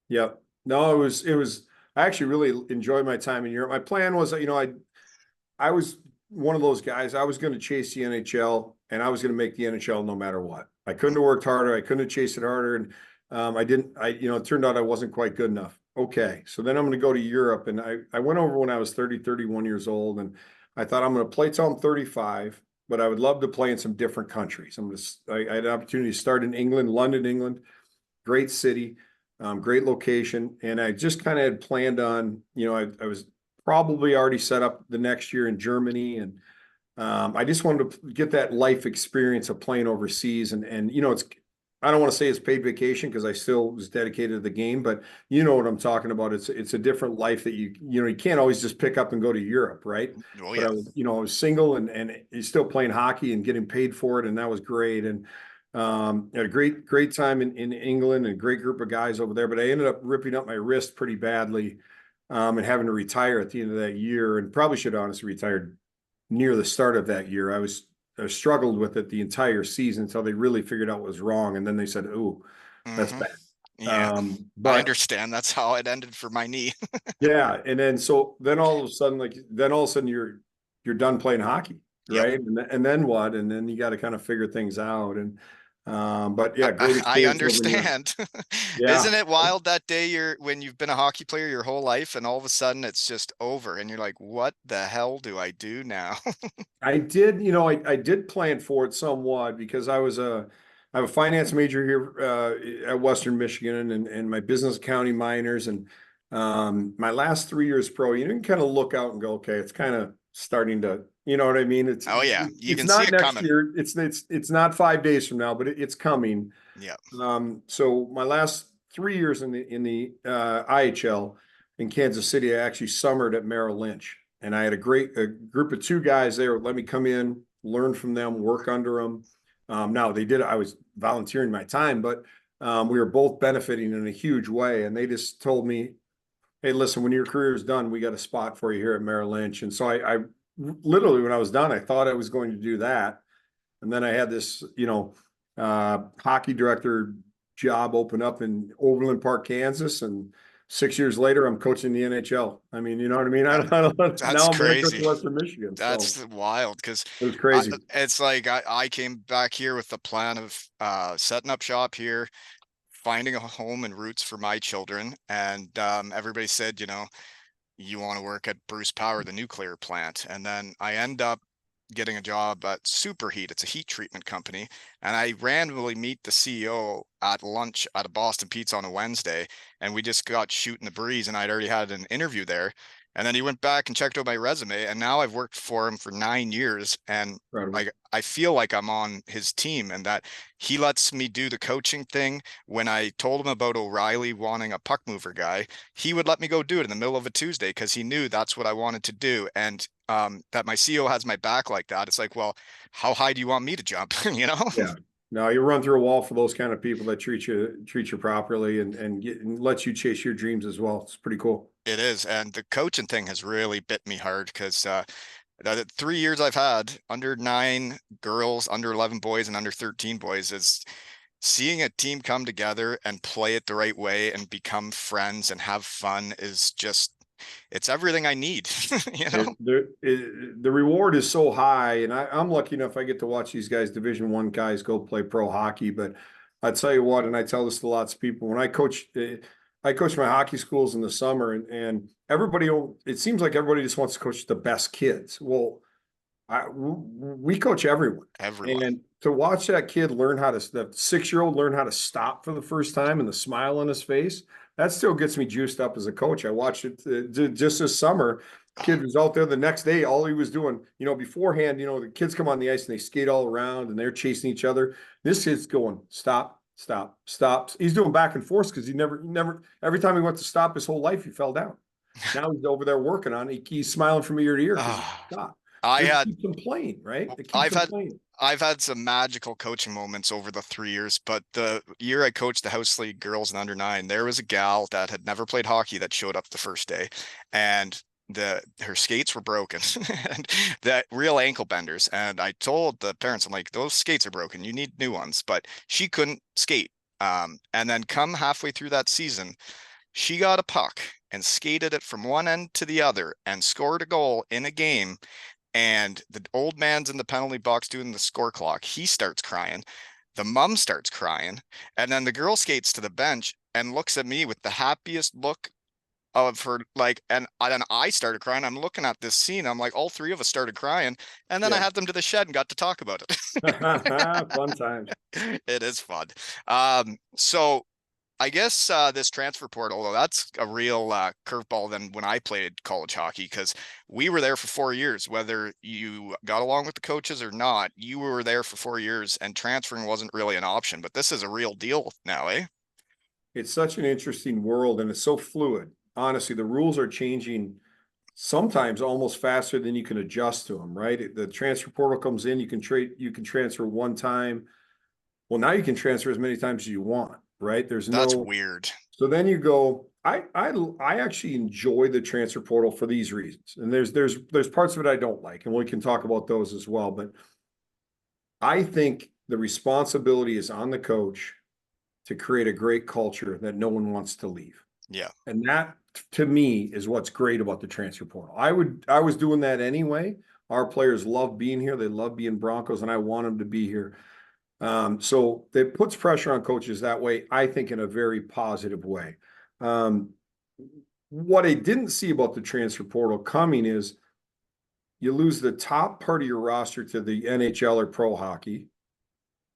Yep. No, it was I actually really enjoyed my time in Europe. My plan was, I was one of those guys. I was going to chase the NHL, and I was going to make the NHL no matter what. I couldn't have worked harder. I couldn't have chased it harder. And I didn't, it turned out I wasn't quite good enough. okay, so then I'm going to go to Europe. And I went over when I was 30, 31 years old. And I thought I'm going to play till I'm 35, but I would love to play in some different countries. I had an opportunity to start in England, London, England, great city, great location. And I just kind of had planned on, I was probably already set up the next year in Germany. And I just wanted to get that life experience of playing overseas. And I don't want to say it's paid vacation because I still was dedicated to the game, but you know what I'm talking about. It's a different life that you can't always just pick up and go to Europe, right? Oh But yeah. I was single and still playing hockey and getting paid for it, and that was great. And had a great time in England and a great group of guys over there. But I ended up ripping up my wrist pretty badly, and having to retire at the end of that year, and probably should have honestly retired near the start of that year. I struggled with it the entire season until they really figured out what was wrong, and then they said, "Oh, that's Hmm. bad." Yeah, I But understand. That's how it ended for my knee. yeah, and then so then all of a sudden, you're done playing hockey, Yep. right? And then what? And then you got to kind of figure things out. And but yeah, great I experience over here. understand. Yeah, Isn't it wild that day when you've been a hockey player your whole life and all of a sudden it's just over and you're like, what the hell do I do now? I did, I did plan for it somewhat because I have a finance major here at Western Michigan and my business accounting minors. And my last 3 years pro, you can kind of look out and go, okay, it's kind of starting to, you know what I mean? Oh yeah, you It's can see not it next coming. year. It's not 5 days from now, but it's coming. Yeah. So my last 3 years in the IHL in Kansas City, I actually summered at Merrill Lynch, and I had a group of two guys there. Let me come in, learn from them, work under them. Now they did. I was volunteering my time, but we were both benefiting in a huge way. And they just told me, "Hey, listen, when your career is done, we got a spot for you here at Merrill Lynch." And so I literally, when I was done, I thought I was going to do that. And then I had this, hockey director job open up in Overland Park, Kansas. And 6 years later, I'm coaching the NHL. I mean, you know what I mean? Uh, I don't, That's now I'm the head coach crazy. of Western Michigan. So That's wild because it was crazy. it's like I came back here with the plan of setting up shop here, finding a home and roots for my children. And everybody said, you want to work at Bruce Power, the nuclear plant. And then I end up getting a job at Superheat. It's a heat treatment company. And I randomly meet the CEO at lunch at a Boston Pizza on a Wednesday. And we just got shooting the breeze. And I'd already had an interview there. And then he went back and checked out my resume. And now I've worked for him for 9 years. And Incredible. I feel like I'm on his team and that he lets me do the coaching thing. When I told him about O'Reilly wanting a puck mover guy, he would let me go do it in the middle of a Tuesday because he knew that's what I wanted to do. And that my CEO has my back like that. It's like, well, how high do you want me to jump? You know? Yeah. No, you run through a wall for those kind of people that treat you properly and let you chase your dreams as well. It's pretty cool. It is. And the coaching thing has really bit me hard because the 3 years I've had under 9 girls, under 11 boys, and under 13 boys is seeing a team come together and play it the right way and become friends and have fun is just it's everything I need, you know? The reward is so high, and I'm lucky enough I get to watch these guys, Division I guys, go play pro hockey. But I tell you what, and I tell this to lots of people, when I coach my hockey schools in the summer, and everybody, it seems like everybody just wants to coach the best kids. Well, we coach everyone, Everyone. and to watch that kid learn the 6-year-old learn how to stop for the first time and the smile on his face, that still gets me juiced up as a coach. I watched it just this summer. Kid was out there the next day. All he was doing, beforehand, the kids come on the ice and they skate all around and they're chasing each other. This kid's going stop, stop, stop. He's doing back and forth because he never. Every time he went to stop his whole life, he fell down. Now he's over there working on it. He's smiling from ear to ear because he Ah, stopped. I It had keeps them playing, right? It keeps I've them had playing. I've had some magical coaching moments over the 3 years, but the year I coached the house league girls and under 9, there was a gal that had never played hockey that showed up the first day, and her skates were broken and that real ankle benders. And I told the parents, I'm like, those skates are broken. You need new ones. But she couldn't skate. And then come halfway through that season, she got a puck and skated it from one end to the other and scored a goal in a game, and the old man's in the penalty box doing the score clock. He starts crying. The mom starts crying. And then the girl skates to the bench and looks at me with the happiest look for like, and then I started crying. I'm looking at this scene. I'm like, all three of us started crying, and then I Yeah. had them to the shed and got to talk about Fun times. it. It is fun. So I guess this transfer portal, though, that's a real curveball than when I played college hockey, because we were there for 4 years. Whether you got along with the coaches or not, you were there for 4 years, and transferring wasn't really an option. But this is a real deal now, eh? It's such an interesting world and it's so fluid. Honestly, the rules are changing sometimes almost faster than you can adjust to them, right? The transfer portal comes in, you can transfer one time. Well, now you can transfer as many times as you want, right? There's That's no, weird. so then you go, I actually enjoy the transfer portal for these reasons. And there's parts of it I don't like, and we can talk about those as well. But I think the responsibility is on the coach to create a great culture that no one wants to leave. Yeah. And that to me is what's great about the transfer portal. I was doing that anyway. Our players love being here. They love being Broncos, and I want them to be here. So it puts pressure on coaches that way, I think, in a very positive way. Um, what I didn't see about the transfer portal coming is you lose the top part of your roster to the NHL or pro hockey.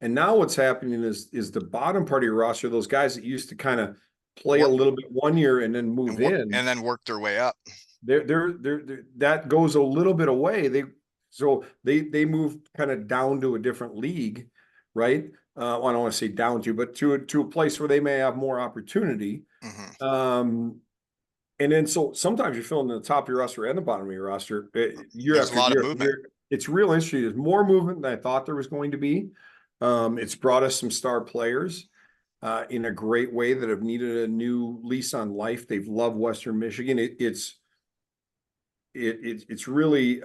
And now what's happening is the bottom part of your roster, those guys that used to kind of play a Work little bit one year and then move in, and then work their way up. they're that goes a little bit away. They move kind of down to a different league, right? I don't want to say down to, but to a place where they may have more opportunity. Hmm. Um, and then so sometimes you're filling in the top of your roster and the bottom of your roster year There's a after lot of year after movement. year. It's real interesting. There's more movement than I thought there was going to be. It's brought us some star players in a great way that have needed a new lease on life. They've loved Western Michigan. It's really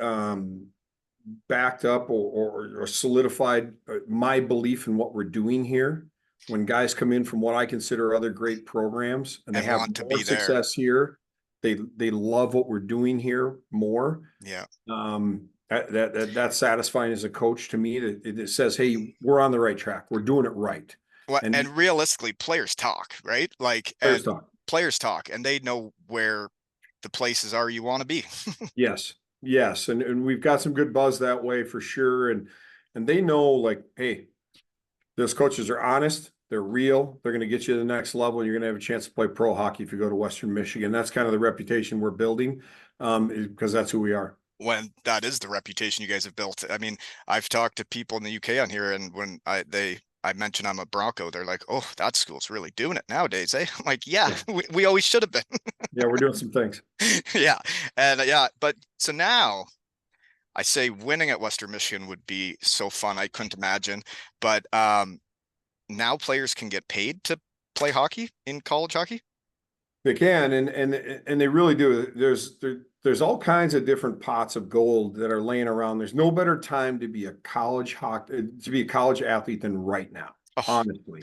backed up or solidified my belief in what we're doing here. When guys come in from what I consider other great programs and they And have want to more be there. success here, they love what we're doing here more. Yeah. That's satisfying as a coach to me. That it says, "Hey, we're on the right track. We're doing it right." Well, And and realistically, players talk, right? Like, players and talk. players talk, and they know where the places are you want to be. Yes, yes, and we've got some good buzz that way for sure. And they know, like, hey, those coaches are honest. They're real. They're going to get you to the next level. You're going to have a chance to play pro hockey if you go to Western Michigan. That's kind of the reputation we're building, because that's who we are. When that is the reputation you guys have built. I mean, I've talked to people in the UK on here, and when I mention I'm a Bronco, they're like, "Oh, that school's really doing it nowadays, eh?" I'm like, "Yeah, Yeah, we always should have been." yeah, we're doing some things. Yeah, and yeah, but so now I say winning at Western Michigan would be so fun. I couldn't imagine, but now players can get paid to play hockey in college hockey. They can, and they really do. There's all kinds of different pots of gold that are laying around. There's no better time to be a college hockey to be a college athlete than right now, Oh, honestly.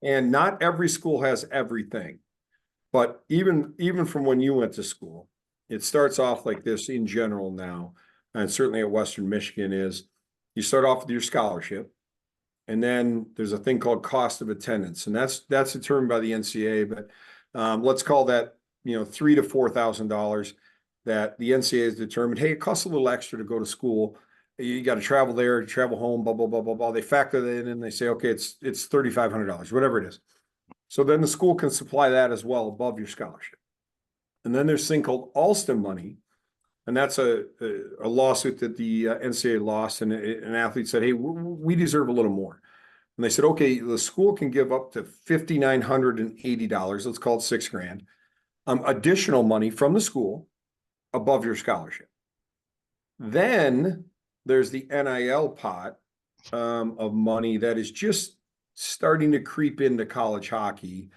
And not every school has everything, but even from when you went to school, it starts off like this in general now, and certainly at Western Michigan is you start off with your scholarship, and then there's a thing called cost of attendance, and that's determined by the NCAA, but let's call that $3,000 to $4,000 that the NCAA has determined. Hey, it costs a little extra to go to school. You got to travel there, travel home, blah blah blah blah blah. They factor that in and they say, okay, it's $3,500, whatever it is. So then the school can supply that as well above your scholarship. And then there's a thing called Alston money, and that's a lawsuit that the NCAA lost, and an athlete said, hey, we deserve a little more. And they said, okay, the school can give up to $5,980. Let's call it $6,000. Additional money from the school above your scholarship. Then there's the NIL pot of money that is just starting to creep into college hockey.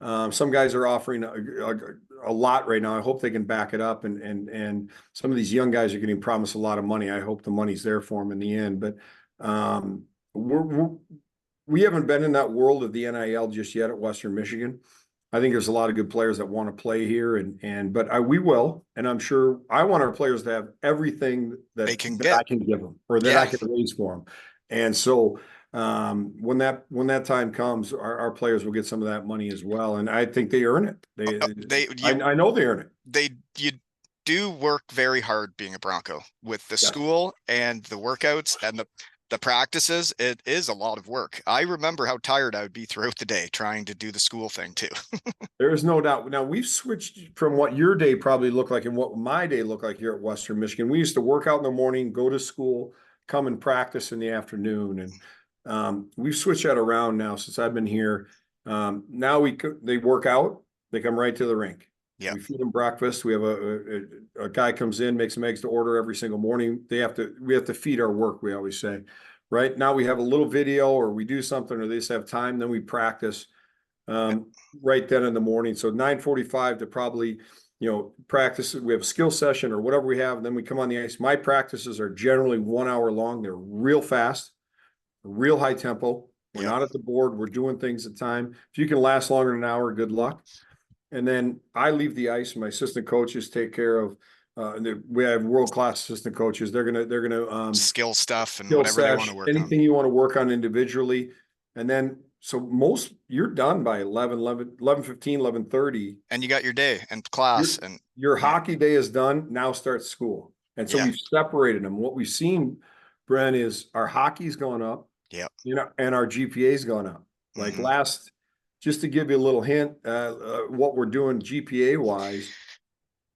Some guys are offering a lot right now. I hope they can back it up, and some of these young guys are getting promised a lot of money. I hope the money's there for them in the end. But we haven't been in that world of the NIL just yet at Western Michigan. I think there's a lot of good players that want to play here, but we will, and I'm sure I want our players to have everything They that can I get. can give them or that I Yeah. can raise for them. And so When that time comes, our players will get some of that money as well, and I think they earn it. They I know they earn it. you do work very hard being a Bronco with the Yes. school and the workouts and the practices. It is a lot of work. I remember how tired I would be throughout the day trying to do the school thing too. There is no doubt. Now we've switched from what your day probably looked like and what my day looked like here at Western Michigan. We used to work out in the morning, go to school, come and practice in the afternoon, and we've switched that around now since I've been here. Now they work out, they come right to the rink. Yeah. We feed them breakfast. We have a guy comes in, makes some eggs to order every single morning. We have to feed our work, we always say. Right now we have a little video or we do something or they just have time, then we practice right then in the morning. So 9:45 to probably, practice. We have a skill session or whatever we have, and then we come on the ice. My practices are generally 1 hour long. They're real fast, real high tempo. We're Yep. not at the board. We're doing things at time. If you can last longer than an hour, good luck. And then I leave the ice, and my assistant coaches take care of. We have world-class assistant coaches. They're gonna Skill stuff and skill whatever they want to sesh, work on. anything you want to work on individually. And then, so you're done by 11:15, 11:30. And you got your day and Your, class and your yeah, hockey day is done. Now starts school. And so yeah, we've separated them. What we've seen, Brent, is our hockey's going up, yeah. and our GPA's gone up. Like Hmm. just to give you a little hint, what we're doing GPA wise,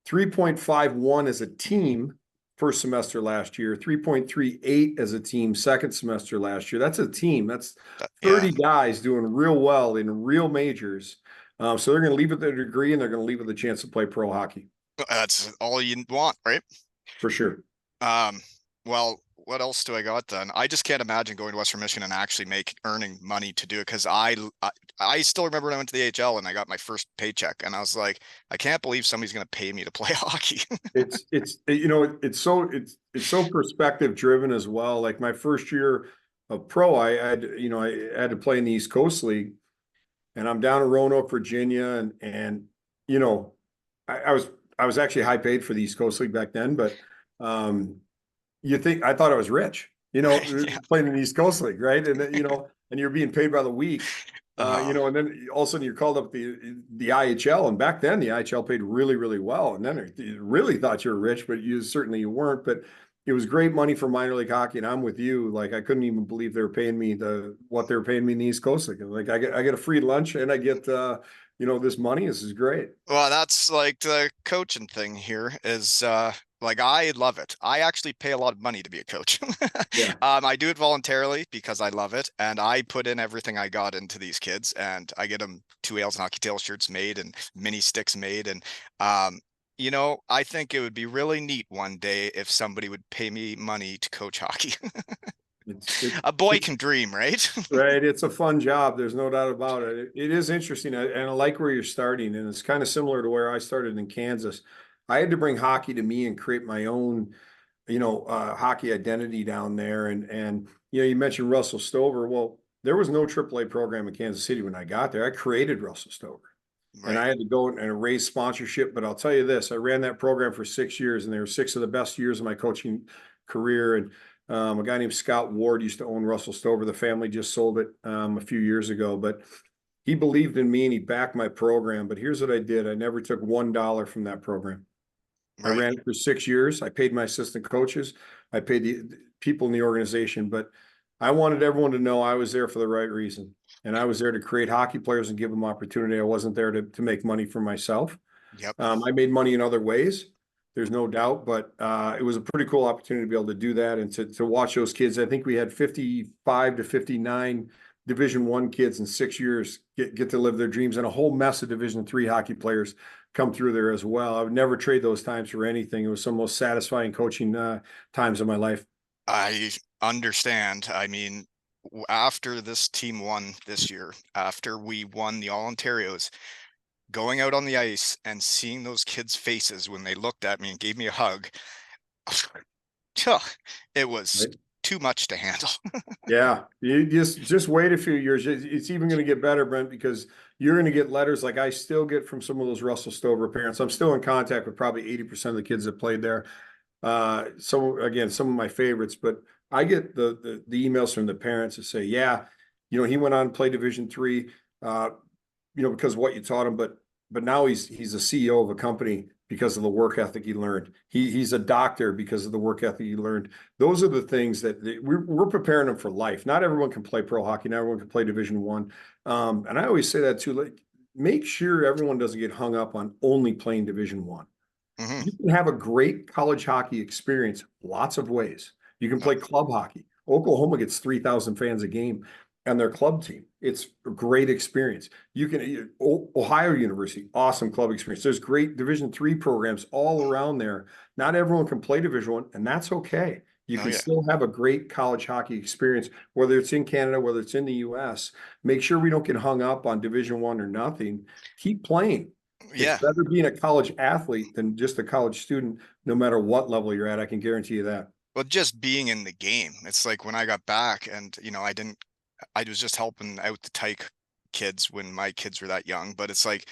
3.51 as a team first semester last year, 3.38 as a team second semester last year. That's a team. That's Yeah, 30 guys doing real well in real majors. So they're going to leave with their degree and they're going to leave with a chance to play pro hockey that's all you want, right? for sure. Um, well, what else do I got then? I just can't imagine going to Western Michigan and actually earning money to do it because I still remember when I went to the AHL and I got my first paycheck and I was like, I can't believe somebody's going to pay me to play hockey. It's so perspective driven as well. Like my first year of pro, I had to play in the East Coast League, and I'm down in Roanoke, Virginia, and you know, I was actually high paid for the East Coast League back then, but I thought I was rich, Right? Yeah. playing in the East Coast League, right? And you're being paid by the week, Uh, and then all of a sudden you're called up the IHL, and back then the IHL paid really, really well, and then you really thought you were rich, but you weren't. But it was great money for minor league hockey, and I'm with you. Like I couldn't even believe they were paying me what they were paying me in the East Coast League. Like I get a free lunch and I get this money. This is great. well, that's like the coaching thing here is like I love it. I actually pay a lot of money to be a coach. Yeah. I do it voluntarily because I love it, and I put in everything I got into these kids, and I get them 2 Ales and Hockey Tail shirts made and mini sticks made, and I think it would be really neat one day if somebody would pay me money to coach hockey. It's it, A boy it can dream, right? Right. It's a fun job. There's no doubt about it. It is interesting. And I like where you're starting. And it's kind of similar to where I started in Kansas. I had to bring hockey to me and create my own, hockey identity down there. And you mentioned Russell Stover. Well, there was no AAA program in Kansas City when I got there. I created Russell Stover. And Right. I had to go and raise sponsorship. But I'll tell you this, I ran that program for 6 years, and they were six of the best years of my coaching career. And a guy named Scott Ward used to own Russell Stover. The family just sold it a few years ago, but he believed in me and he backed my program. But here's what I did. I never took $1 from that program. I Right. ran it for 6 years. I paid my assistant coaches. I paid the people in the organization, but I wanted everyone to know I was there for the right reason. And I was there to create hockey players and give them opportunity. I wasn't there to make money for myself. Yep. I made money in other ways. There's no doubt, but it was a pretty cool opportunity to be able to do that and to watch those kids. I think we had 55 to 59 Division I kids in 6 years get to live their dreams, and a whole mess of Division III hockey players come through there as well. I would never trade those times for anything. It was some of the most satisfying coaching times of my life. I understand. I mean, after this team won this year, after we won the All Ontarios, going out on the ice and seeing those kids' faces when they looked at me and gave me a hug, it was Right? too much to handle. Yeah, you just wait a few years. It's even going to get better, Brent, because you're going to get letters like I still get from some of those Russell Stover parents. I'm still in contact with probably 80% of the kids that played there. Some of my favorites, but I get the emails from the parents that say, yeah, he went on to play Division III, because of what you taught him, but now he's a CEO of a company because of the work ethic he learned. He's a doctor because of the work ethic he learned. Those are the things that we're preparing them for life. Not everyone can play pro hockey. Not everyone can play Division I. And I always say that too. Like, make sure everyone doesn't get hung up on only playing Division I. Hmm. You can have a great college hockey experience lots of ways. You can play club hockey. Oklahoma gets 3,000 fans a game and their club team. It's a great experience. You can Ohio University, awesome club experience. There's great Division III programs all around there. Not everyone can play Division I, and that's okay. You Oh can yeah. still have a great college hockey experience, whether it's in Canada, whether it's in the US. Make sure we don't get hung up on Division I or nothing. Keep playing. It's Yeah. better being a college athlete than just a college student, no matter what level you're at. I can guarantee you that. Well, just being in the game. It's like when I got back and, I was just helping out the Tyke kids when my kids were that young, but it's like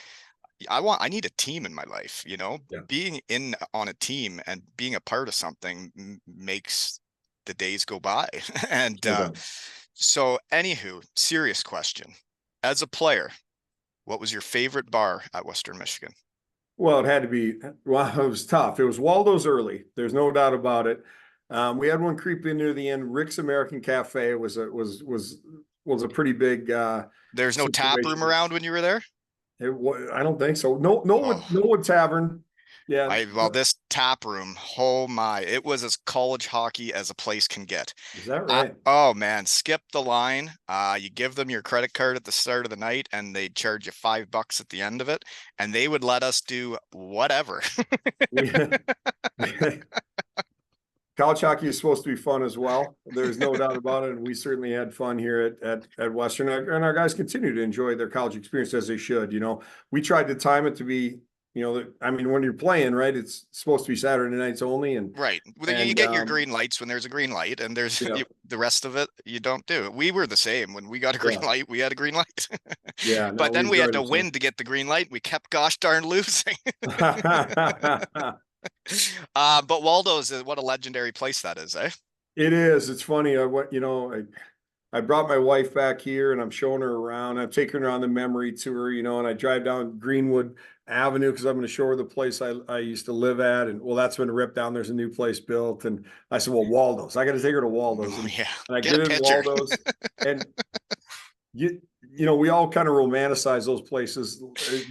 I need a team in my life, Yeah. being in on a team and being a part of something makes the days go by. And Sure does. so anywho, serious question. As a player, what was your favorite bar at Western Michigan? Well, it had to be. Well, it was tough. It was Waldo's early. There's no doubt about it. We had one creep in near the end. Rick's American Cafe was a pretty big There's no tap room situation. around when you were there? It was, I don't think so. No, Oh, no wood tavern. Yeah, well, this tap room, oh my, it was as college hockey as a place can get. is that right? Oh man, skip the line. You give them your credit card at the start of the night and they charge you $5 at the end of it, and they would let us do whatever. We, college hockey is supposed to be fun as well. There's no doubt about it. And we certainly had fun here at Western. And our guys continue to enjoy their college experience as they should. We tried to time it to be, I mean, when you're playing, right, it's supposed to be Saturday nights only. And, Right. Well, you and, get your green lights when there's a green light, and there's yeah, the rest of it you don't do. We were the same. When we got a green yeah, light, we had a green light. yeah. No, But we then we had enjoyed to ourselves. win to get the green light. We kept gosh darn losing. But Waldo's, what a legendary place that is, eh? It is. It's funny. I brought my wife back here and I'm showing her around. I'm taking her on the memory tour, and I drive down Greenwood Avenue because I'm going to show her the place I used to live at. And well, that's been ripped down. There's a new place built. And I said, well, Waldo's. I got to take her to Waldo's. Oh, yeah. And I Get a get in picture. Waldo's and we all kind of romanticize those places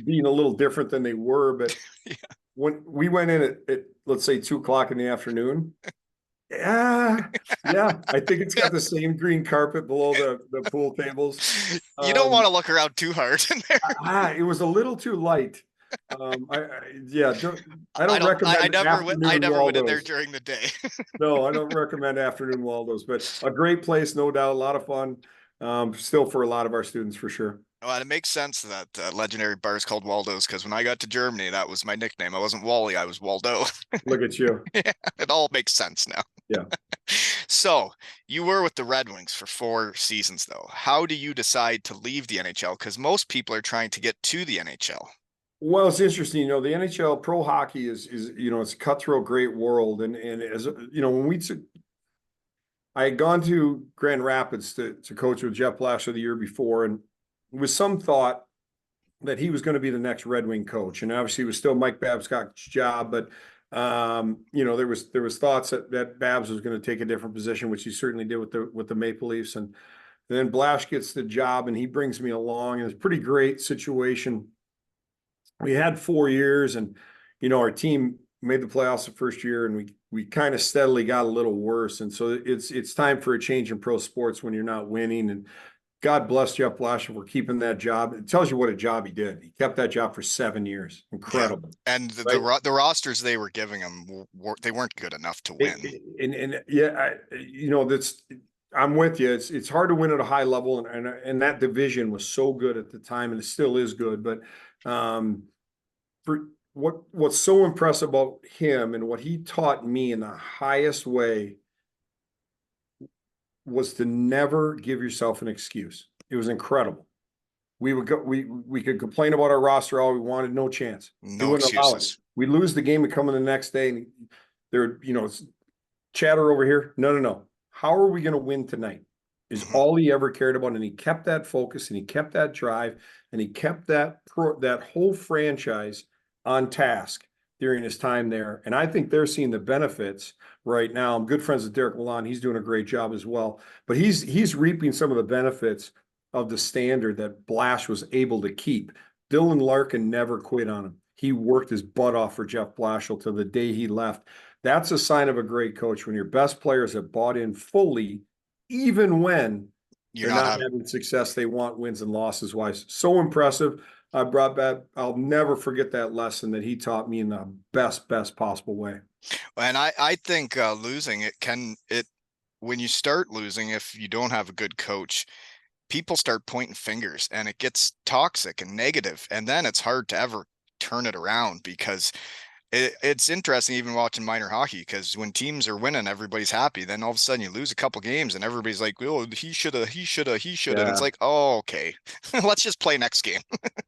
being a little different than they were. But Yeah. when we went in at let's say 2 o'clock in the afternoon, yeah, yeah. I think it's got the same green carpet below the pool tables. You don't want Um, to look around too hard in there. it was a little too light. Yeah, I don't I recommend never went. I afternoon never went in there Waldos. during the day. No, I don't recommend afternoon Waldos, but a great place, no doubt, a lot of fun. Still for a lot of our students for sure. Well, it makes sense that legendary bar is called Waldo's because when I got to Germany, that was my nickname. I wasn't Wally, I was Waldo. Look at you. Yeah, it all makes sense now. Yeah. So you were with the Red Wings for 4 seasons, though. How do you decide to leave the NHL? Because most people are trying to get to the NHL. Well, it's interesting, the NHL pro hockey is it's a cutthroat, great world, and as when I had gone to Grand Rapids to coach with Jeff Blasher the year before, and with some thought that he was going to be the next Red Wing coach, and obviously it was still Mike Babcock's job, but there was thoughts that Babs was going to take a different position, which he certainly did with the Maple Leafs, and then Blash gets the job, and he brings me along, and it's a pretty great situation. We had 4 years, and our team made the playoffs the first year, and we kind of steadily got a little worse, and so it's time for a change in pro sports when you're not winning. And God bless Jeff Blashill for keeping that job. It tells you what a job he did. He kept that job for 7 years. Yeah, Incredible, and right? the rosters they were giving him they weren't good enough to win. And yeah, that's I'm with you. It's hard to win at a high level, and that division was so good at the time, and it still is good. But for what's so impressive about him and what he taught me in the highest way was to never give yourself an excuse. It was incredible. We would go, we could complain about our roster all we wanted, no chance. He No wouldn't allow it. excuses. We lose the game and come in the next day, and there, it's chatter over here. No, no, no. how are we going to win tonight? Is Mhm. all he ever cared about. And he kept that focus and he kept that drive and he kept that whole franchise on task during his time there. And I think they're seeing the benefits right now. I'm good friends with Derek Milan. He's doing a great job as well. But he's reaping some of the benefits of the standard that Blash was able to keep. Dylan Larkin never quit on him. He worked his butt off for Jeff Blashill till the day he left. That's a sign of a great coach when your best players have bought in fully, even when You're they're not not having. having success. They want wins and losses wise. So impressive. I brought back, I'll never forget that lesson that he taught me in the best possible way. And I think losing it when you start losing, if you don't have a good coach, people start pointing fingers and it gets toxic and negative, and then it's hard to ever turn it around because it's interesting even watching minor hockey because when teams are winning, everybody's happy. Then all of a sudden you lose a couple games and everybody's like, "Oh, he shoulda," and it's Yeah. like, "Oh, okay, let's just play next game."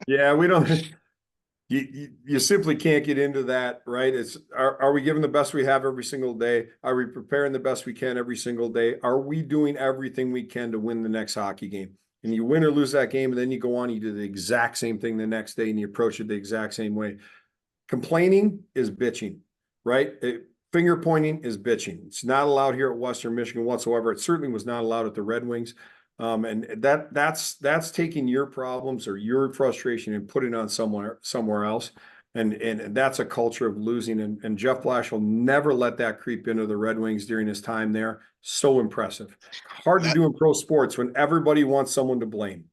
Yeah. We don't, you simply can't get into that, right? Are we giving the best we have every single day? Are we preparing the best we can every single day? Are we doing everything we can to win the next hockey game? And you win or lose that game, and then you go on, you do the exact same thing the next day, and you approach it the exact same way. Complaining is bitching, right? Finger pointing is bitching. It's not allowed here at Western Michigan whatsoever. It certainly was not allowed at the Red Wings. And that's taking your problems or your frustration and putting it on somewhere else. And that's a culture of losing. And Jeff Blash will never let that creep into the Red Wings during his time there. So impressive. Hard to That do in pro sports when everybody wants someone to blame,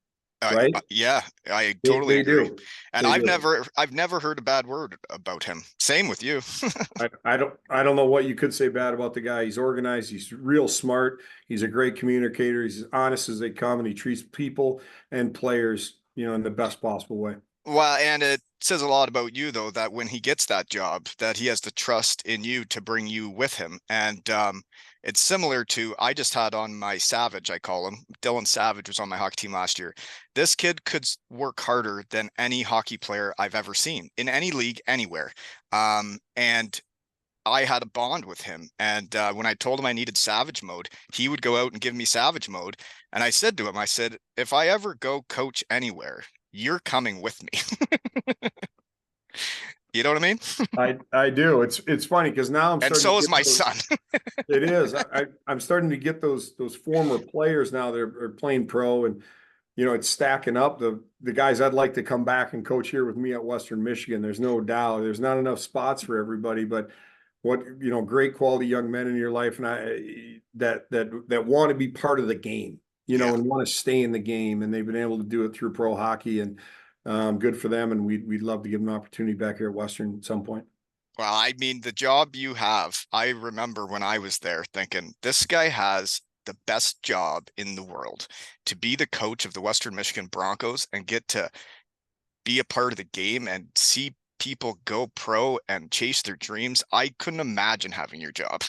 right? yeah, I They, totally they agree. do. And They do. I've never heard a bad word about him. Same with you. I don't know what you could say bad about the guy. He's organized. He's real smart. He's a great communicator. He's as honest as they come, and he treats people and players, in the best possible way. Well, and it says a lot about you, though, that when he gets that job, that he has the trust in you to bring you with him. And it's similar to I just had on my Savage, I call him. Dylan Savage was on my hockey team last year. This kid could work harder than any hockey player I've ever seen in any league, anywhere. And I had a bond with him. And when I told him I needed Savage mode, he would go out and give me Savage mode. And I said to him, I said, if I ever go coach anywhere, you're coming with me. You know what I mean? I do. It's funny because now I'm And starting to so is get my those. son. It is. I'm starting to get those former players now that are playing pro, and it's stacking up. The guys I'd like to come back and coach here with me at Western Michigan. There's no doubt. There's not enough spots for everybody, but great quality young men in your life, and that want to be part of the game, Yeah. and want to stay in the game, and they've been able to do it through pro hockey, and good for them. And we'd love to give them an opportunity back here at Western at some point. Well, I mean, the job you have, I remember when I was there thinking, this guy has the best job in the world to be the coach of the Western Michigan Broncos and get to be a part of the game and see people go pro and chase their dreams. I couldn't imagine having your job.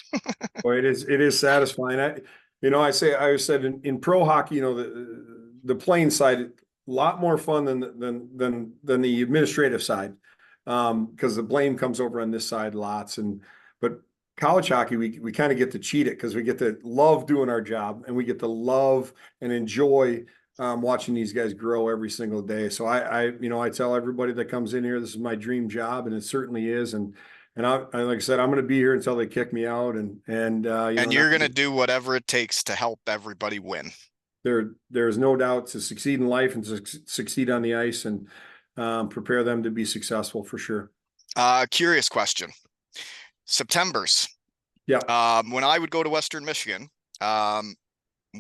Well, it is satisfying. I said in pro hockey, the playing side, a lot more fun than the administrative side, because the blame comes over on this side lots. But college hockey, we kind of get to cheat it because we get to love doing our job, and we get to love and enjoy watching these guys grow every single day. So I tell everybody that comes in here, this is my dream job, and it certainly is. And like I said, I'm going to be here until they kick me out, and And you're going to do whatever it takes to help everybody win. there's no doubt to succeed in life and to succeed on the ice, and prepare them to be successful for sure. Curious question. September's. Yeah. When I would go to Western Michigan, um,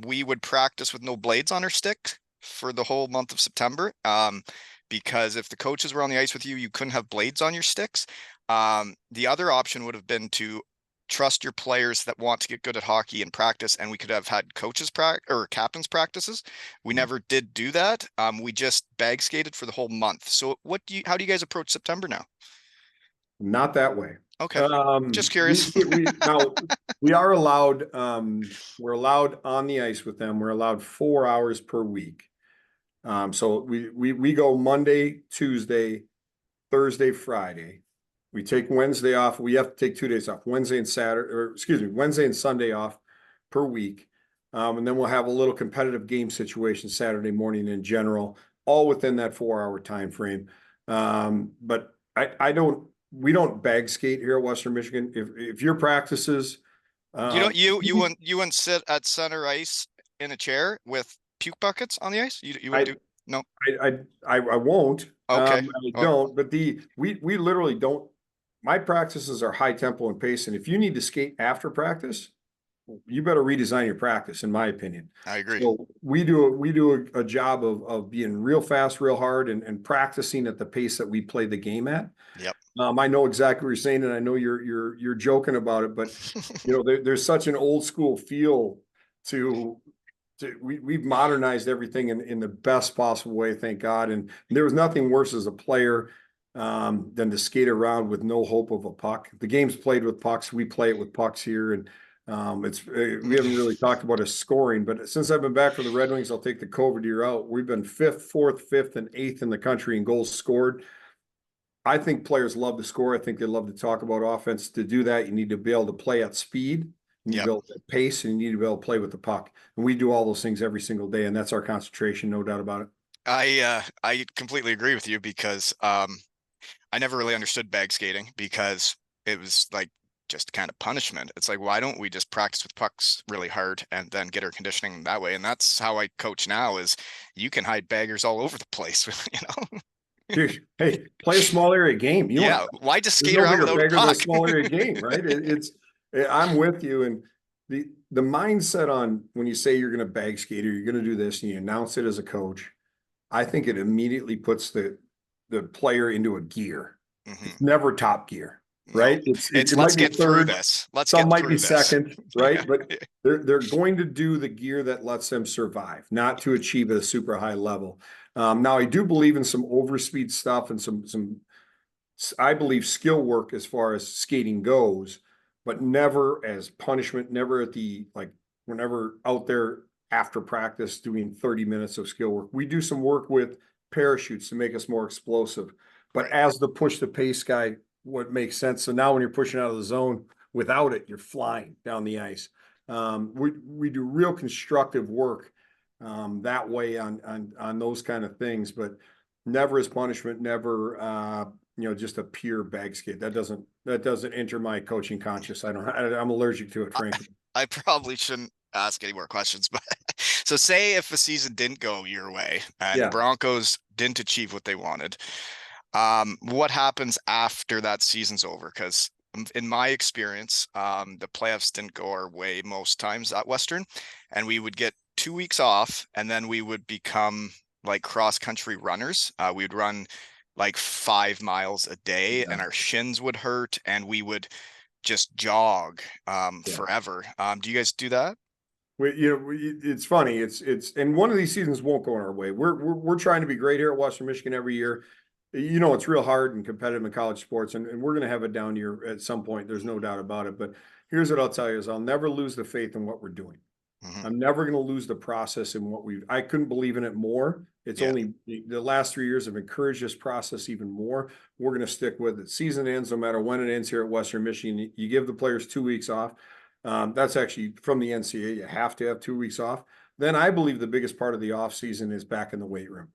we would practice with no blades on our stick for the whole month of September. Because if the coaches were on the ice with you, you couldn't have blades on your sticks. The other option would have been to trust your players that want to get good at hockey and practice, and we could have had or captains practices. We never did do that. We just bag skated for the whole month. So how do you guys approach September now? Not that way. Okay. Just We curious. we now we are allowed. We're allowed on the ice with them. We're allowed 4 hours per week. So we go Monday, Tuesday, Thursday, Friday. We take Wednesday off. We have to take 2 days off. Wednesday and Saturday, or excuse me, Wednesday and Sunday off. per week. And then we'll have a little competitive game situation Saturday morning in general, all within that 4 hour time frame. But we don't bag skate here at Western Michigan. If your practices, You don't you- you wouldn't sit at center ice in a chair with puke buckets on the ice? You wouldn't I, do no. I won't. Okay. I Oh, don't. But we literally don't. My practices are high tempo and pace, and if you need to skate after practice, you better redesign your practice, in my opinion. I agree. So we do a job of being real fast, real hard, and practicing at the pace that we play the game at. Yep. I know exactly what you're saying, and I know you're joking about it, but there's such an old school feel to we've modernized everything in the best possible way, thank God. And there was nothing worse as a player than to skate around with no hope of a puck. The game's played with pucks. We play it with pucks here, and we haven't really talked about his scoring, but since I've been back for the Red Wings, I'll take the COVID year out. We've been fifth, fourth, fifth, and eighth in the country in goals scored. I think players love to score. I think they love to talk about offense. To do that, you need to be able to play at speed. You need to Yep. be able to pace, and you need to be able to play with the puck. And we do all those things every single day, and that's our concentration, no doubt about it. I completely agree with you because I never really understood bag skating because it was like just kind of punishment. It's like, why don't we just practice with pucks really hard and then get our conditioning that way? And that's how I coach now is you can hide baggers all over the place, Dude, hey, play a small area game. Yeah, why just There's skate no around bigger without a bagger than a puck? small area game, right? I'm with you. And the mindset on when you say you're going to bag skate or you're going to do this and you announce it as a coach, I think it immediately puts the player into a gear. Mhm. It's never top gear, No, right? it's It let's might be get through third, this. Let's some get might be through this. second, right? Yeah. But they're going to do the gear that lets them survive, not to achieve at a super high level. Now I do believe in some overspeed stuff and some I believe skill work as far as skating goes, but never as punishment, never at the like we're never out there after practice doing 30 minutes of skill work. We do some work with parachutes to make us more explosive. But Right. as the push the pace guy, what makes sense. So now when you're pushing out of the zone without it, you're flying down the ice. We do real constructive work that way on those kind of things, but never as punishment, never just a pure bag skate. That doesn't enter my coaching conscious. I'm allergic to it, frankly. I probably shouldn't ask any more questions, but so say if the season didn't go your way and the Yeah. Broncos didn't achieve what they wanted, what happens after that season's over? Because in my experience, the playoffs didn't go our way most times at Western, and we would get 2 weeks off, and then we would become like cross country runners. We would run like 5 miles a day, and our shins would hurt, and we would just jog forever. Do you guys do that? It's funny. And one of these seasons won't go in our way. We're trying to be great here at Western Michigan every year. It's real hard and competitive in college sports, and we're going to have a down year at some point. There's no doubt about it. But here's what I'll tell you: is I'll never lose the faith in what we're doing. Mhm. I'm never going to lose the process in I couldn't believe in it more. It's only the last 3 years have encouraged this process even more. We're going to stick with it. Season ends, no matter when it ends here at Western Michigan. You give the players 2 weeks off. That's actually from the NCAA. You have to have 2 weeks off. Then I believe the biggest part of the off season is back in the weight room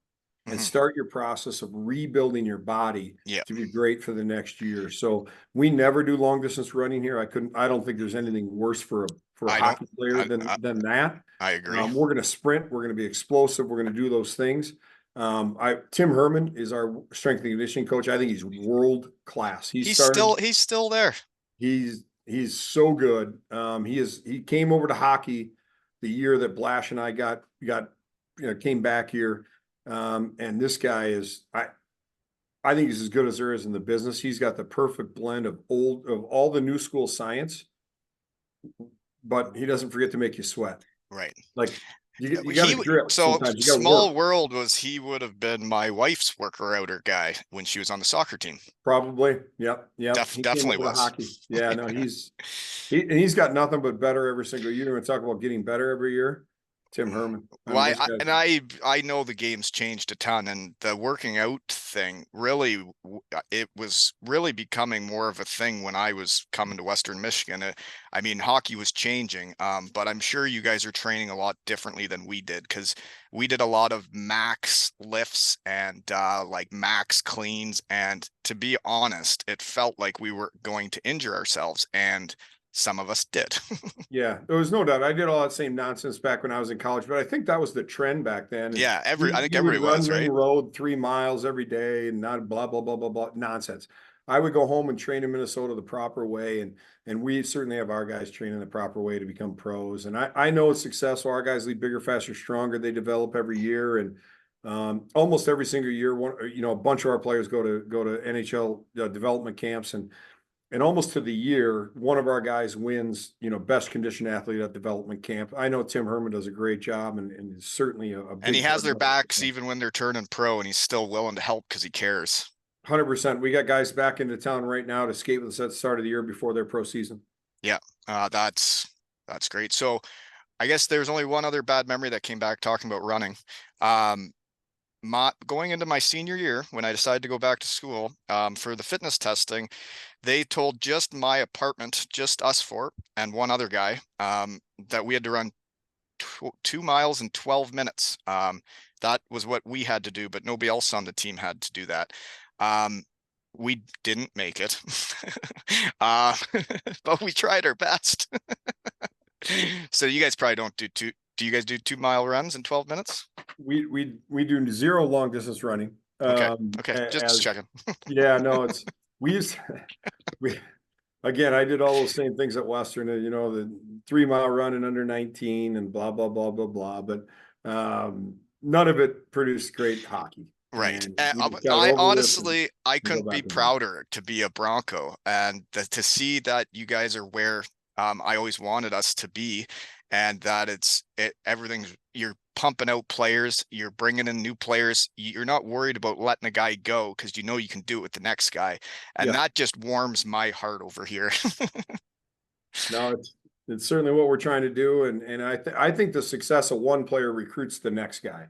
and Mhm. start your process of rebuilding your body Yeah. to be great for the next year. So we never do long distance running here. I don't think there's anything worse for a I don't. hockey player than that. I agree. We're going to sprint. We're going to be explosive. We're going to do those things. Tim Herman is our strength and conditioning coach. I think he's world class. He's still there. He's so good. He came over to hockey the year that Blash and I came back here. And this guy I think he's as good as there is in the business. He's got the perfect blend of all the new school science, but he doesn't forget to make you sweat. Right. Like you got to drip. So sometimes. You got to small work. world he would have been my wife's worker outer guy when she was on the soccer team. Probably. Yep. He came Definitely over to was. hockey. Yeah, no, he's got nothing but better every single year. We're talking about getting better every year. Tim Herman. I Well, mean, this guy. I know the game's changed a ton, and the working out thing really, it was really becoming more of a thing when I was coming to Western Michigan. I mean, hockey was changing, but I'm sure you guys are training a lot differently than we did, because we did a lot of max lifts and like max cleans, and to be honest, it felt like we were going to injure ourselves, and some of us did. Yeah, there was no doubt. I did all that same nonsense back when I was in college, but I think that was the trend back then. And Yeah, I think we would everybody run was, ring right? road 3 miles every day and not blah blah blah blah blah nonsense. I would go home and train in Minnesota the proper way, and we certainly have our guys training the proper way to become pros. And I know it's successful. Our guys lead bigger, faster, stronger. They develop every year, and almost every single year, a bunch of our players go to NHL development camps, and almost to the year, one of our guys wins, best conditioned athlete at development camp. I know Tim Herman does a great job and is certainly a And he big has part their of it. backs even when they're turning pro, and he's still willing to help because he cares. 100%. We got guys back into town right now to skate with us at the start of the year before their pro season. Yeah, that's great. So I guess there's only one other bad memory that came back talking about running. Um, going into my senior year, when I decided to go back to school for the fitness testing, they told just my apartment, just us four and one other guy, that we had to run 2 miles in 12 minutes. That was what we had to do, but nobody else on the team had to do that. Um, we didn't make it, uh, but we tried our best. So you guys probably don't do two. Do you guys do 2 mile runs in 12 minutes? We do zero long distance running. Okay. Okay. Just As checking. Yeah, no, we used we again, I did all those same things at Western, the 3 mile run in under 19 and blah, blah, blah, blah, blah. But none of it produced great hockey. Right. And we just got it I over with and honestly, I we go couldn't be back to normal. prouder to be a Bronco, and to see that you guys are where I always wanted us to be, and that everything's, you're pumping out players, you're bringing in new players, you're not worried about letting a guy go because you know you can do it with the next guy, and Yeah. that just warms my heart over here. No, it's certainly what we're trying to do. And I think the success of one player recruits the next guy.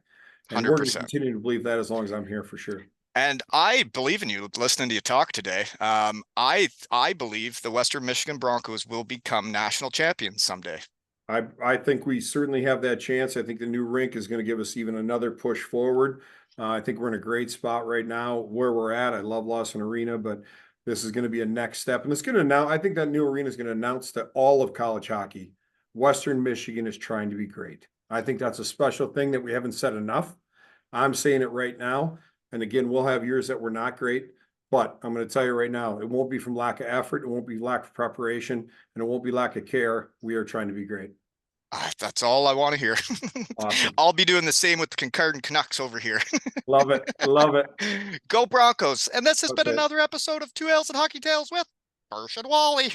And we're going to 100%. continue to believe that as long as I'm here for sure. And I believe in you. Listening to you talk today, I believe the Western Michigan Broncos will become national champions someday. I think we certainly have that chance. I think the new rink is going to give us even another push forward. I think we're in a great spot right now where we're at. I love Lawson Arena, but this is going to be a next step. And it's going to now, I think that new arena is going to announce to all of college hockey, Western Michigan is trying to be great. I think that's a special thing that we haven't said enough. I'm saying it right now. And again, we'll have years that we're not great, but I'm going to tell you right now, it won't be from lack of effort. It won't be lack of preparation, and it won't be lack of care. We are trying to be great. That's all I want to hear. Awesome. I'll be doing the same with the Concardant Canucks over here. Love it. Love it. Go Broncos. And this has been Okay. another episode of Two Ales and Hockey Tales with Fersch and Wally.